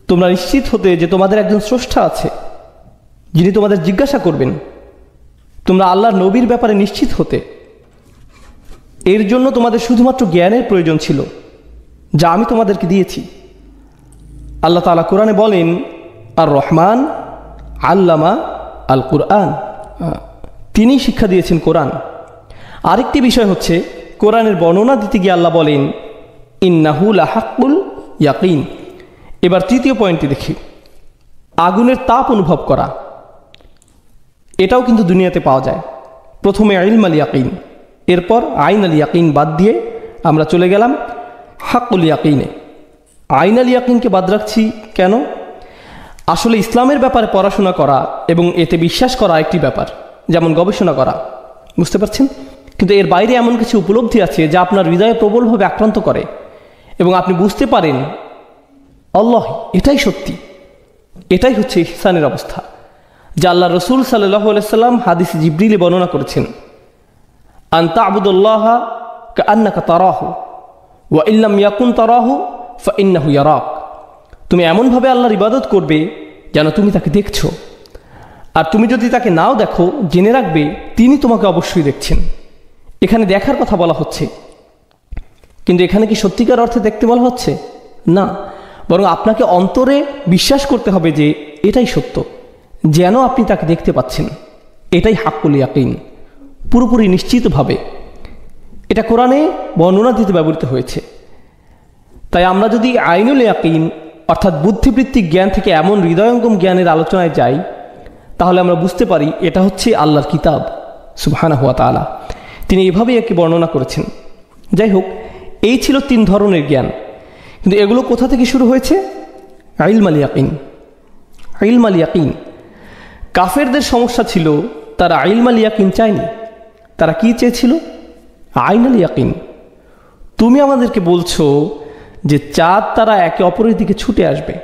তোমরা নিশ্চিত হতে যে তোমাদের একজন স্রষ্টা আছে, যিনি তোমাদের জিজ্ঞাসা করবেন। তোমরা আল্লাহর নবীর ব্যাপারে নিশ্চিত হতে। এর জন্য তোমাদের শুধুমাত্র জ্ঞানের প্রয়োজন ছিল, যা আমি তোমাদেরকে দিয়েছি। আল্লাহ তাআলা কোরআনে বলেন, আর রহমান আল্লামা আল কুরআন, তিনি শিক্ষা দিয়েছেন কোরআন। আরেকটি বিষয় হচ্ছে, কোরআনের বর্ণনা দিতে গিয়ে আল্লাহ বলেন ইন্নাহু লাহাক্কুল ইয়াকিন। এবার তৃতীয় পয়েন্টটি দেখি, আগুনের তাপ অনুভব করা। এটাও কিন্তু দুনিয়াতে পাওয়া যায়। প্রথমে ইলম আল ইয়াকিন, এরপর আইন আল ইয়াকিন বাদ দিয়ে আমরা চলে গেলাম হাক্কুল ইয়াকিনে। আইন আল ইয়াকিনকে বাদ রাখছি কেন? আসলে ইসলামের ব্যাপারে পড়াশোনা করা এবং এতে বিশ্বাস করা একটি ব্যাপার, যেমন গবেষণা করা, বুঝতে পারছেন? কিন্তু এর বাইরে এমন কিছু উপলব্ধি আছে যা আপনার হৃদয়ে প্রবলভাবে আক্রান্ত করে এবং আপনি বুঝতে পারেন আল্লাহ এটাই সত্যি। এটাই হচ্ছে ইহসানের অবস্থা, যা আল্লাহ রসুল সাল্লাল্লাহু আলাইহি সাল্লাম হাদিস জিবরিলে বর্ণনা করেছেন। আন তা'বুদাল্লাহ কাআন্নাকা তারাহু ওয়া ইল্লাম ইয়াকুন তারাহু ফাইন্নাহু ইয়ারাক। তুমি এমনভাবে আল্লাহর ইবাদত করবে যেন তুমি তাকে দেখছো, আর তুমি যদি তাকে নাও দেখো, জেনে রাখবে তিনি তোমাকে অবশ্যই দেখছেন। এখানে দেখার কথা বলা হচ্ছে, কিন্তু এখানে কি সত্যিকার অর্থে দেখতে বলা হচ্ছে? না, বরং আপনাকে অন্তরে বিশ্বাস করতে হবে যে এটাই সত্য, যেন আপনি তাকে দেখতে পাচ্ছেন। এটাই হাক্কুল ইয়াকিন, পুরোপুরি নিশ্চিতভাবে। এটা কোরআনে বর্ণনা দিতে ব্যবহৃত হয়েছে। তাই আমরা যদি আইনুল ইয়াকিন অর্থাৎ বুদ্ধিবৃত্তিক জ্ঞান থেকে এমন হৃদয়ঙ্গম জ্ঞানের আলোচনায় যাই, তাহলে আমরা বুঝতে পারি এটা হচ্ছে আল্লাহর কিতাব সুবহানাহু ওয়া তাআলা। তিনি এভাবেই একে বর্ণনা করেছেন। যাই হোক, এই ছিল 3 ধরনের জ্ঞান, কিন্তু এগুলো কোথা থেকে শুরু হয়েছে? ইলম আল ইয়াকিন। ইলম আল ইয়াকিন। কাফেরদের সমস্যা ছিল তারা ইলম আল ইয়াকিন চায়নি, তারা কি চেয়েছিল? আইন আল ইয়াকিন। তুমি আমাদেরকে বলছো যে চাঁদ তারা একে অপরের দিকে ছুটে আসবে,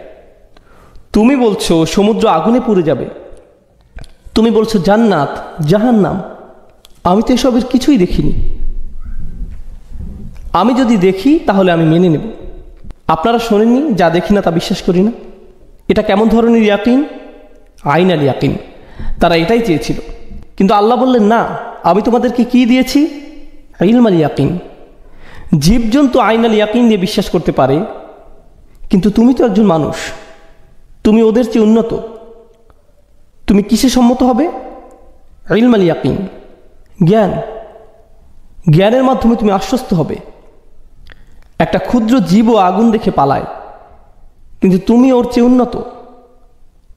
তুমি বলছো সমুদ্র আগুনে পুড়ে যাবে, তুমি বলছো জান্নাত জাহান্নাম। আমি তো এসবের কিছুই দেখিনি, আমি যদি দেখি তাহলে আমি মেনে নেব। আপনারা শোনেননি, যা দেখি না তা বিশ্বাস করি না। এটা কেমন ধরনের ইয়াকিন? আইন আল ইয়াকিন। তারা এটাই চেয়েছিল, কিন্তু আল্লাহ বললেন না, আমি তোমাদেরকে কি দিয়েছি? ইলম আল ইয়াকিন। জীবজন্তু আইন আল ইয়াকিন দিয়ে বিশ্বাস করতে পারে, কিন্তু তুমি তো একজন মানুষ, তুমি ওদের চেয়ে উন্নত। তুমি কিসে সম্মত হবে? ইলম আল ইয়াকিন, জ্ঞান। জ্ঞানের মাধ্যমে তুমি আশ্বস্ত হবে। একটা ক্ষুদ্র জীবও আগুন দেখে পালায়, কিন্তু তুমি ওর চেয়ে উন্নত,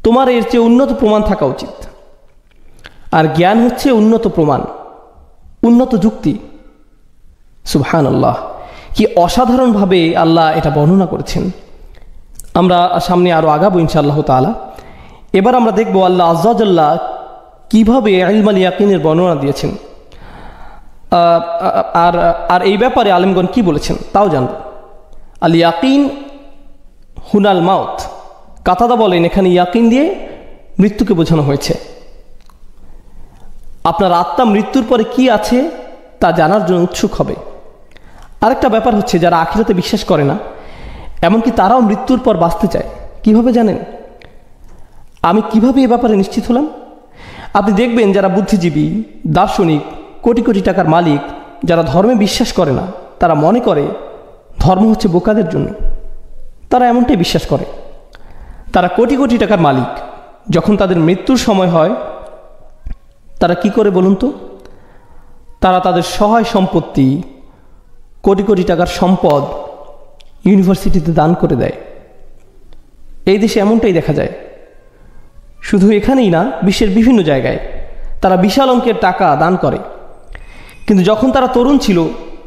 তোমার এর চেয়ে উন্নত প্রমাণ থাকা উচিত। আর জ্ঞান হচ্ছে উন্নত প্রমাণ, উন্নত যুক্তি। সুবহানাল্লাহ, কি অসাধারণভাবে আল্লাহ এটা বর্ণনা করেছেন। আমরা সামনে আরও আগাবো ইনশাআল্লাহ তাআলা। এবার আমরা দেখব আল্লাহ আযজা ওয়া জাল্লা কীভাবে ইলম আল ইয়াকিনের বর্ণনা দিয়েছেন, আর এই ব্যাপারে আলেমগণ কি বলেছেন তাও জানব। আল ইয়াকিন হুনাল মাউত। কাতাদা বলেন এখানে ইয়াকিন দিয়ে মৃত্যুকে বোঝানো হয়েছে। আপনার আত্মা মৃত্যুর পরে কি আছে তা জানার জন্য উৎসুক হবে। আরেকটা ব্যাপার হচ্ছে, যারা আখিরাতে বিশ্বাস করে না, এমনকি তারাও মৃত্যুর পর বাঁচতে চায়। কিভাবে জানেন? আমি কিভাবে এ ব্যাপারে নিশ্চিত হলাম? আপনি দেখবেন যারা বুদ্ধিজীবী, দার্শনিক, কোটি কোটি টাকার মালিক, যারা ধর্মে বিশ্বাস করে না, তারা মনে করে ধর্ম হচ্ছে বোকাদের জন্য। তারা এমনটাই বিশ্বাস করে। তারা কোটি কোটি টাকার মালিক, যখন তাদের মৃত্যুর সময় হয় তারা কি করে বলুন তো? তারা তাদের সহায় সম্পত্তি, কোটি কোটি টাকার সম্পদ ইউনিভার্সিটিতে দান করে দেয়। এই দেশে এমনটাই দেখা যায়। শুধু এখানেই না, বিশ্বের বিভিন্ন জায়গায় তারা বিশাল অঙ্কের টাকা দান করে, কিন্তু যখন তারা তরুণ ছিল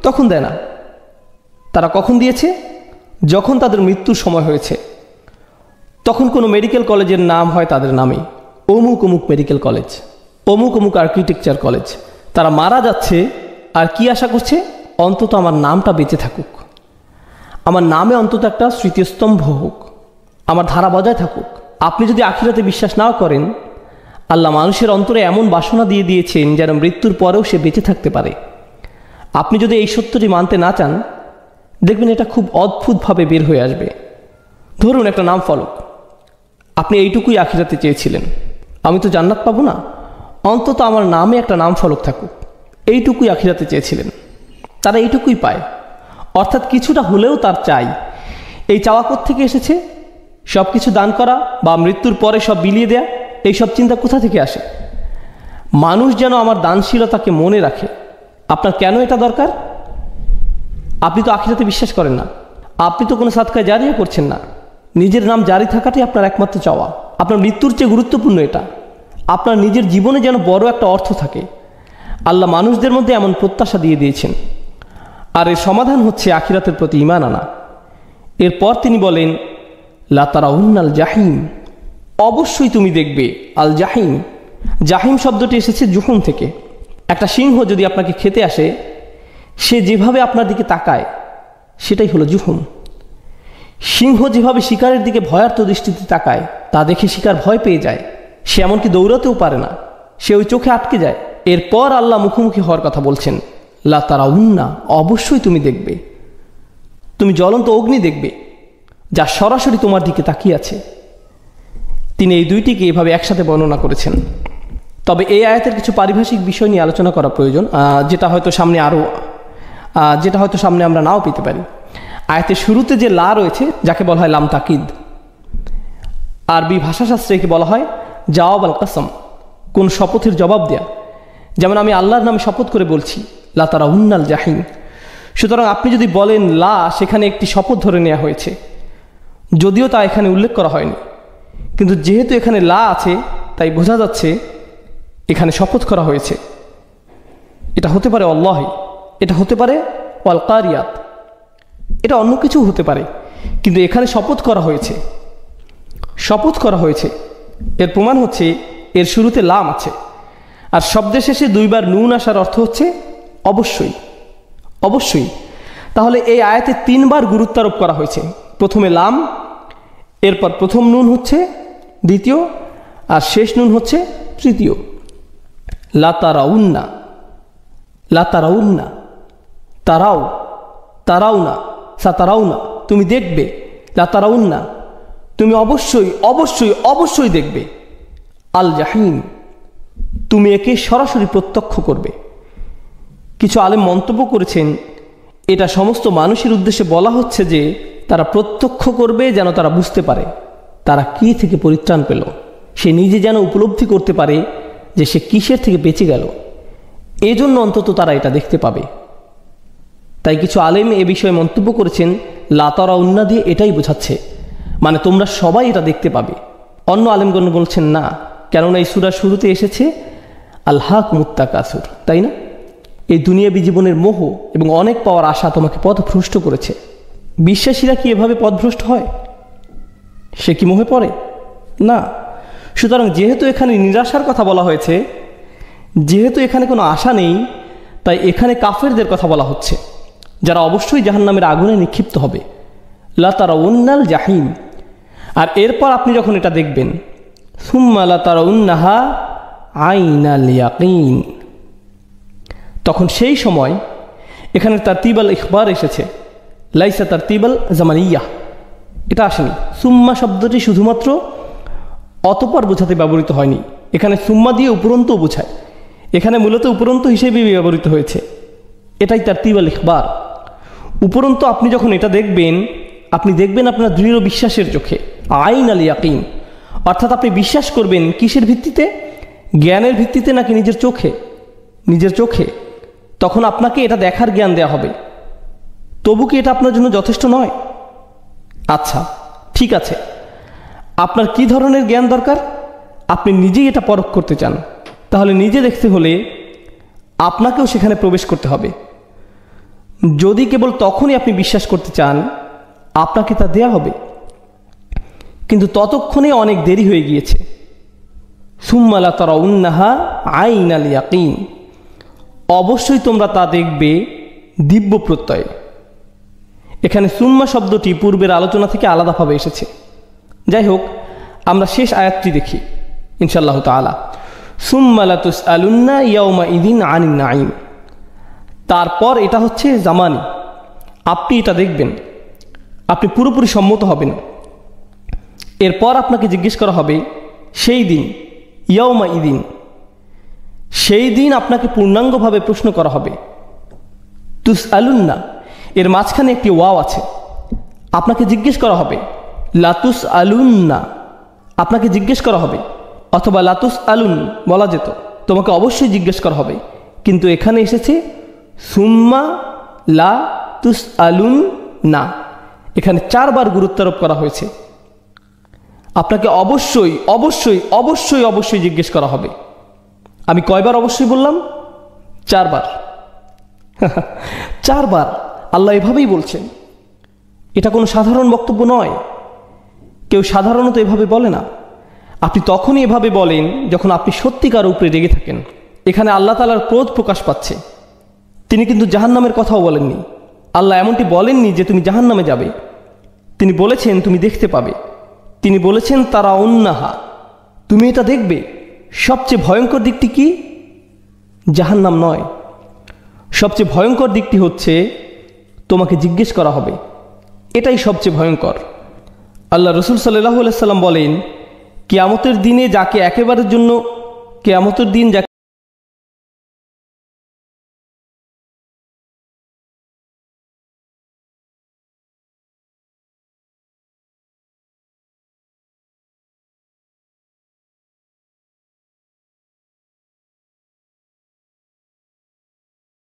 তখন দেয় না। তারা কখন দিয়েছে? যখন তাদের মৃত্যুর সময় হয়েছে। তখন কোনো মেডিকেল কলেজের নাম হয় তাদের নামে, অমুক অমুক মেডিকেল কলেজ, অমুক অমুক আর্কিটেকচার কলেজ। তারা মারা যাচ্ছে আর কি আশা করছে? অন্তত আমার নামটা বেঁচে থাকুক, আমার নামে অন্তত একটা স্মৃতিস্তম্ভ হোক, আমার ধারা বজায় থাকুক। আপনি যদি আখিরাতে বিশ্বাস নাও করেন, আল্লাহ মানুষের অন্তরে এমন বাসনা দিয়ে দিয়েছেন যেন মৃত্যুর পরেও সে বেঁচে থাকতে পারে। আপনি যদি এই সত্যটি মানতে না চান, দেখবেন এটা খুব অদ্ভুতভাবে বের হয়ে আসবে। ধরুন একটা নাম ফলক, আপনি এইটুকুই আখিরাতে চেয়েছিলেন, আমি তো জান্নাত পাবো না, অন্তত আমার নামে একটা নাম ফলক থাকুক, এইটুকুই আখিরাতে চেয়েছিলেন। তারা এইটুকুই পায়, অর্থাৎ কিছুটা হলেও তার চাই। এই চাওয়া কোত্থেকে এসেছে? সব কিছু দান করা বা মৃত্যুর পরে সব বিলিয়ে দেয়া, এই সব চিন্তা কোথা থেকে আসে? মানুষ যেন আমার দানশীলতাকে মনে রাখে। আপনার কেন এটা দরকার? আপনি তো আখিরাতে বিশ্বাস করেন না, আপনি তো কোনো সাদকায় জারিয়া করছেন না। নিজের নাম জারি থাকাটাই আপনার একমাত্র চাওয়া। আপনার মৃত্যুর চেয়ে গুরুত্বপূর্ণ এটা। আপনার নিজের জীবনে যেন বড় একটা অর্থ থাকে। আল্লাহ মানুষদের মধ্যে এমন প্রত্যাশা দিয়ে দিয়েছেন, আর এর সমাধান হচ্ছে আখিরাতের প্রতি ঈমান আনা। এরপর তিনি বলেন, লা তারাউন্নাল জাহিম, অবশ্যই তুমি দেখবে আল জাহিম। জাহিম শব্দটি এসেছে জুহুম থেকে। একটা সিংহ যদি আপনাকে খেতে আসে, সে যেভাবে আপনার দিকে তাকায় সেটাই হলো জুহুম। সিংহ যেভাবে শিকারের দিকে ভয়ার্থ দৃষ্টিতে তাকায়, তা দেখে শিকার ভয় পেয়ে যায়। সে এমনকি দৌড়াতেও পারে না, সে ওই চোখে আটকে যায়। এরপর আল্লাহ মুখোমুখি হওয়ার কথা বলছেন, লা তারাউন্না, অবশ্যই তুমি দেখবে। তুমি জ্বলন্ত অগ্নি দেখবে যা সরাসরি তোমার দিকে তাকিয়ে আছে। তিনি এই দুইটিকে এভাবে একসাথে বর্ণনা করেছেন। তবে এই আয়াতের কিছু পারিভাষিক বিষয় নিয়ে আলোচনা করা প্রয়োজন, যেটা হয়তো সামনে আমরা নাও পেতে পারি। আয়াতের শুরুতে যে লা রয়েছে, যাকে বলা হয় লাম তাকিদ, আরবি ভাষাশাস্ত্রে একে বলা হয় জাওয়াব আল কাসম, কোন শপথের জবাব দেয়া। যেমন আমি আল্লাহর নামে শপথ করে বলছি, লা তারাউন্নাল জাহিম। সুতরাং আপনি যদি বলেন লা, সেখানে একটি শপথ ধরে নেওয়া হয়েছে, যদিও তা এখানে উল্লেখ করা হয়নি। কিন্তু যেহেতু এখানে লা আছে, তাই বোঝা যাচ্ছে এখানে শপথ করা হয়েছে। এটা হতে পারে আল্লাহি, এটা হতে পারে ওয়াল কারিয়াত, এটা অন্য কিছু হতে পারে, কিন্তু এখানে শপথ করা হয়েছে। শপথ করা হয়েছে এর প্রমাণ হচ্ছে এর শুরুতে লাম আছে, আর শব্দের শেষে দুইবার নুন আসার অর্থ হচ্ছে অবশ্যই। অবশ্যই, তাহলে এই আয়াতে তিনবার গুরুত্ব আরোপ করা হয়েছে। প্রথমে লাম, এরপর প্রথম নুন হচ্ছে দ্বিতীয়, আর শেষ নুন হচ্ছে তৃতীয়। লা তারাউন্না, লা তারাউন্না, তারাও, তারাউনা, সাতারাউনা, তুমি দেখবে। লা তারাউন্না, তুমি অবশ্যই অবশ্যই অবশ্যই দেখবে। আল জাহিম, তুমি একে সরাসরি প্রত্যক্ষ করবে। কিছু আলেম মন্তব্য করেছেন, এটা সমস্ত মানুষের উদ্দেশ্যে বলা হচ্ছে যে তারা প্রত্যক্ষ করবে, যেন তারা বুঝতে পারে তারা কি থেকে পরিত্রাণ পেল। সে নিজে যেন উপলব্ধি করতে পারে যে সে কিসের থেকে বেঁচে গেল। এজন্য অন্তত তারা এটা দেখতে পাবে। তাই কিছু আলেম এ বিষয়ে মন্তব্য করেছেন, লা তারাউন্না দিয়ে এটাই বোঝাচ্ছে, মানে তোমরা সবাই এটা দেখতে পাবে। অন্য আলেমগণ বলছেন না, কেননা এই সূরার শুরুতে এসেছে আলহাকুমুত তাকাসুর, তাই না? এই দুনিয়াবী জীবনের মোহ এবং অনেক পাওয়ার আশা তোমাকে পথভ্রষ্ট করেছে। বিশ্বাসীরা কি এভাবে পথভ্রষ্ট হয়? সে কি মোহে পড়ে? না। সুতরাং যেহেতু এখানে নিরাশার কথা বলা হয়েছে, যেহেতু এখানে কোনো আশা নেই, তাই এখানে কাফেরদের কথা বলা হচ্ছে, যারা অবশ্যই জাহান্নামের আগুনে নিক্ষিপ্ত হবে। লা তারাউন্নাল জাহিম। আর এরপর আপনি যখন এটা দেখবেন, সুম্মা লা তারাউন্নাহা আইনাল ইয়াকিন, তখন সেই সময় এখানে তারতিব আল ইখবার এসেছে, লাইসা তারতিব আল জামানিয়া, এটা আসেনি। সুম্মা শব্দটি শুধুমাত্র অতপর বোঝাতে ব্যবহৃত হয়নি, এখানে সুম্মা দিয়ে উপরন্তও বোঝায়। এখানে মূলত উপরন্ত হিসেবে ব্যবহৃত হয়েছে, এটাই তারতিব আল ইখবার। উপরন্ত আপনি যখন এটা দেখবেন, আপনি দেখবেন আপনার দৃঢ় বিশ্বাসের চোখে, আইন আল ইয়াকিন, অর্থাৎ আপনি বিশ্বাস করবেন কিসের ভিত্তিতে? জ্ঞানের ভিত্তিতে নাকি নিজের চোখে? নিজের চোখে। তখন আপনাকে এটা দেখার জ্ঞান দেয়া হবে। তবু কি এটা আপনার জন্য যথেষ্ট নয়? আচ্ছা, ঠিক আছে, আপনার কি ধরনের জ্ঞান দরকার? আপনি নিজেই এটা পরখ করতে চান, তাহলে নিজে দেখতে হলে আপনাকেও সেখানে প্রবেশ করতে হবে। যদি কেবল তখনই আপনি বিশ্বাস করতে চান, আপনাকে তা দেয়া হবে, কিন্তু ততক্ষণে অনেক দেরি হয়ে গিয়েছে। সুম্মা লা তারাউন্নাহা আইনাল ইয়াকিন, অবশ্যই তোমরা তা দেখবে দিব্য প্রত্যয়ে। এখানে সুম্মা শব্দটি পূর্বের আলোচনা থেকে আলাদাভাবে এসেছে। যাই হোক, আমরা শেষ আয়াতটি দেখি ইনশাআল্লাহ তাআলা। সুম্মা লা তুসআলুন্না ইয়াউমা ইযিন আনিন নাঈম, তারপর এটা হচ্ছে জামানি, আপনি এটা দেখবেন, আপনি পুরোপুরি সম্মত হবেন। এরপর আপনাকে জিজ্ঞেস করা হবে সেই দিন, ইয়াউমা ইদিন, সেই দিন আপনাকে পূর্ণাঙ্গভাবে প্রশ্ন করা হবে। তুসআলুন্না এর মাঝখানে একটি ওয়াও আছে। আপনাকে জিজ্ঞেস করা হবে। লাতুস আলুন্না আপনাকে জিজ্ঞেস করা হবে, অথবা লাতুস আলুন বলা যেত, তোমাকে অবশ্যই জিজ্ঞেস করা হবে। কিন্তু এখানে এসেছে সুম্মা লা তুস আলুন না, এখানে 4 বার গুরুত্বারোপ করা হয়েছে। আপনাকে অবশ্যই অবশ্যই অবশ্যই অবশ্যই জিজ্ঞেস করা হবে। আমি কয়বার অবশ্যই বললাম? 4 বার। 4 বার আল্লাহ এভাবেই বলছেন। এটা কোনো সাধারণ বক্তব্য নয়। কেউ সাধারণত এভাবে বলে না। আপনি তখনই এভাবে বলেন যখন আপনি সত্যিকার উপরে রেগে থাকেন। এখানে আল্লাহ তাআলার ক্রোধ প্রকাশ পাচ্ছে। তিনি কিন্তু জাহান্নামের কথাও বলেননি। আল্লাহ এমনটি বলেননি যে তুমি জাহান্নামে যাবে। তিনি বলেছেন তুমি দেখতে পাবে। তিনি বলেছেন তারা উন্নাহা, তুমি এটা দেখবে। সবচেয়ে ভয়ঙ্কর দিকটি কি? জাহান্নাম নয়। সবচেয়ে ভয়ঙ্কর দিকটি হচ্ছে তোমাকে জিজ্ঞেস করা হবে। এটাই সবচেয়ে ভয়ঙ্কর। আল্লাহ রসুল সাল্লাল্লাহু আলাইহি সাল্লাম বলেন, কিয়ামতের দিনে যাকে একেবারের জন্য কিয়ামতের দিন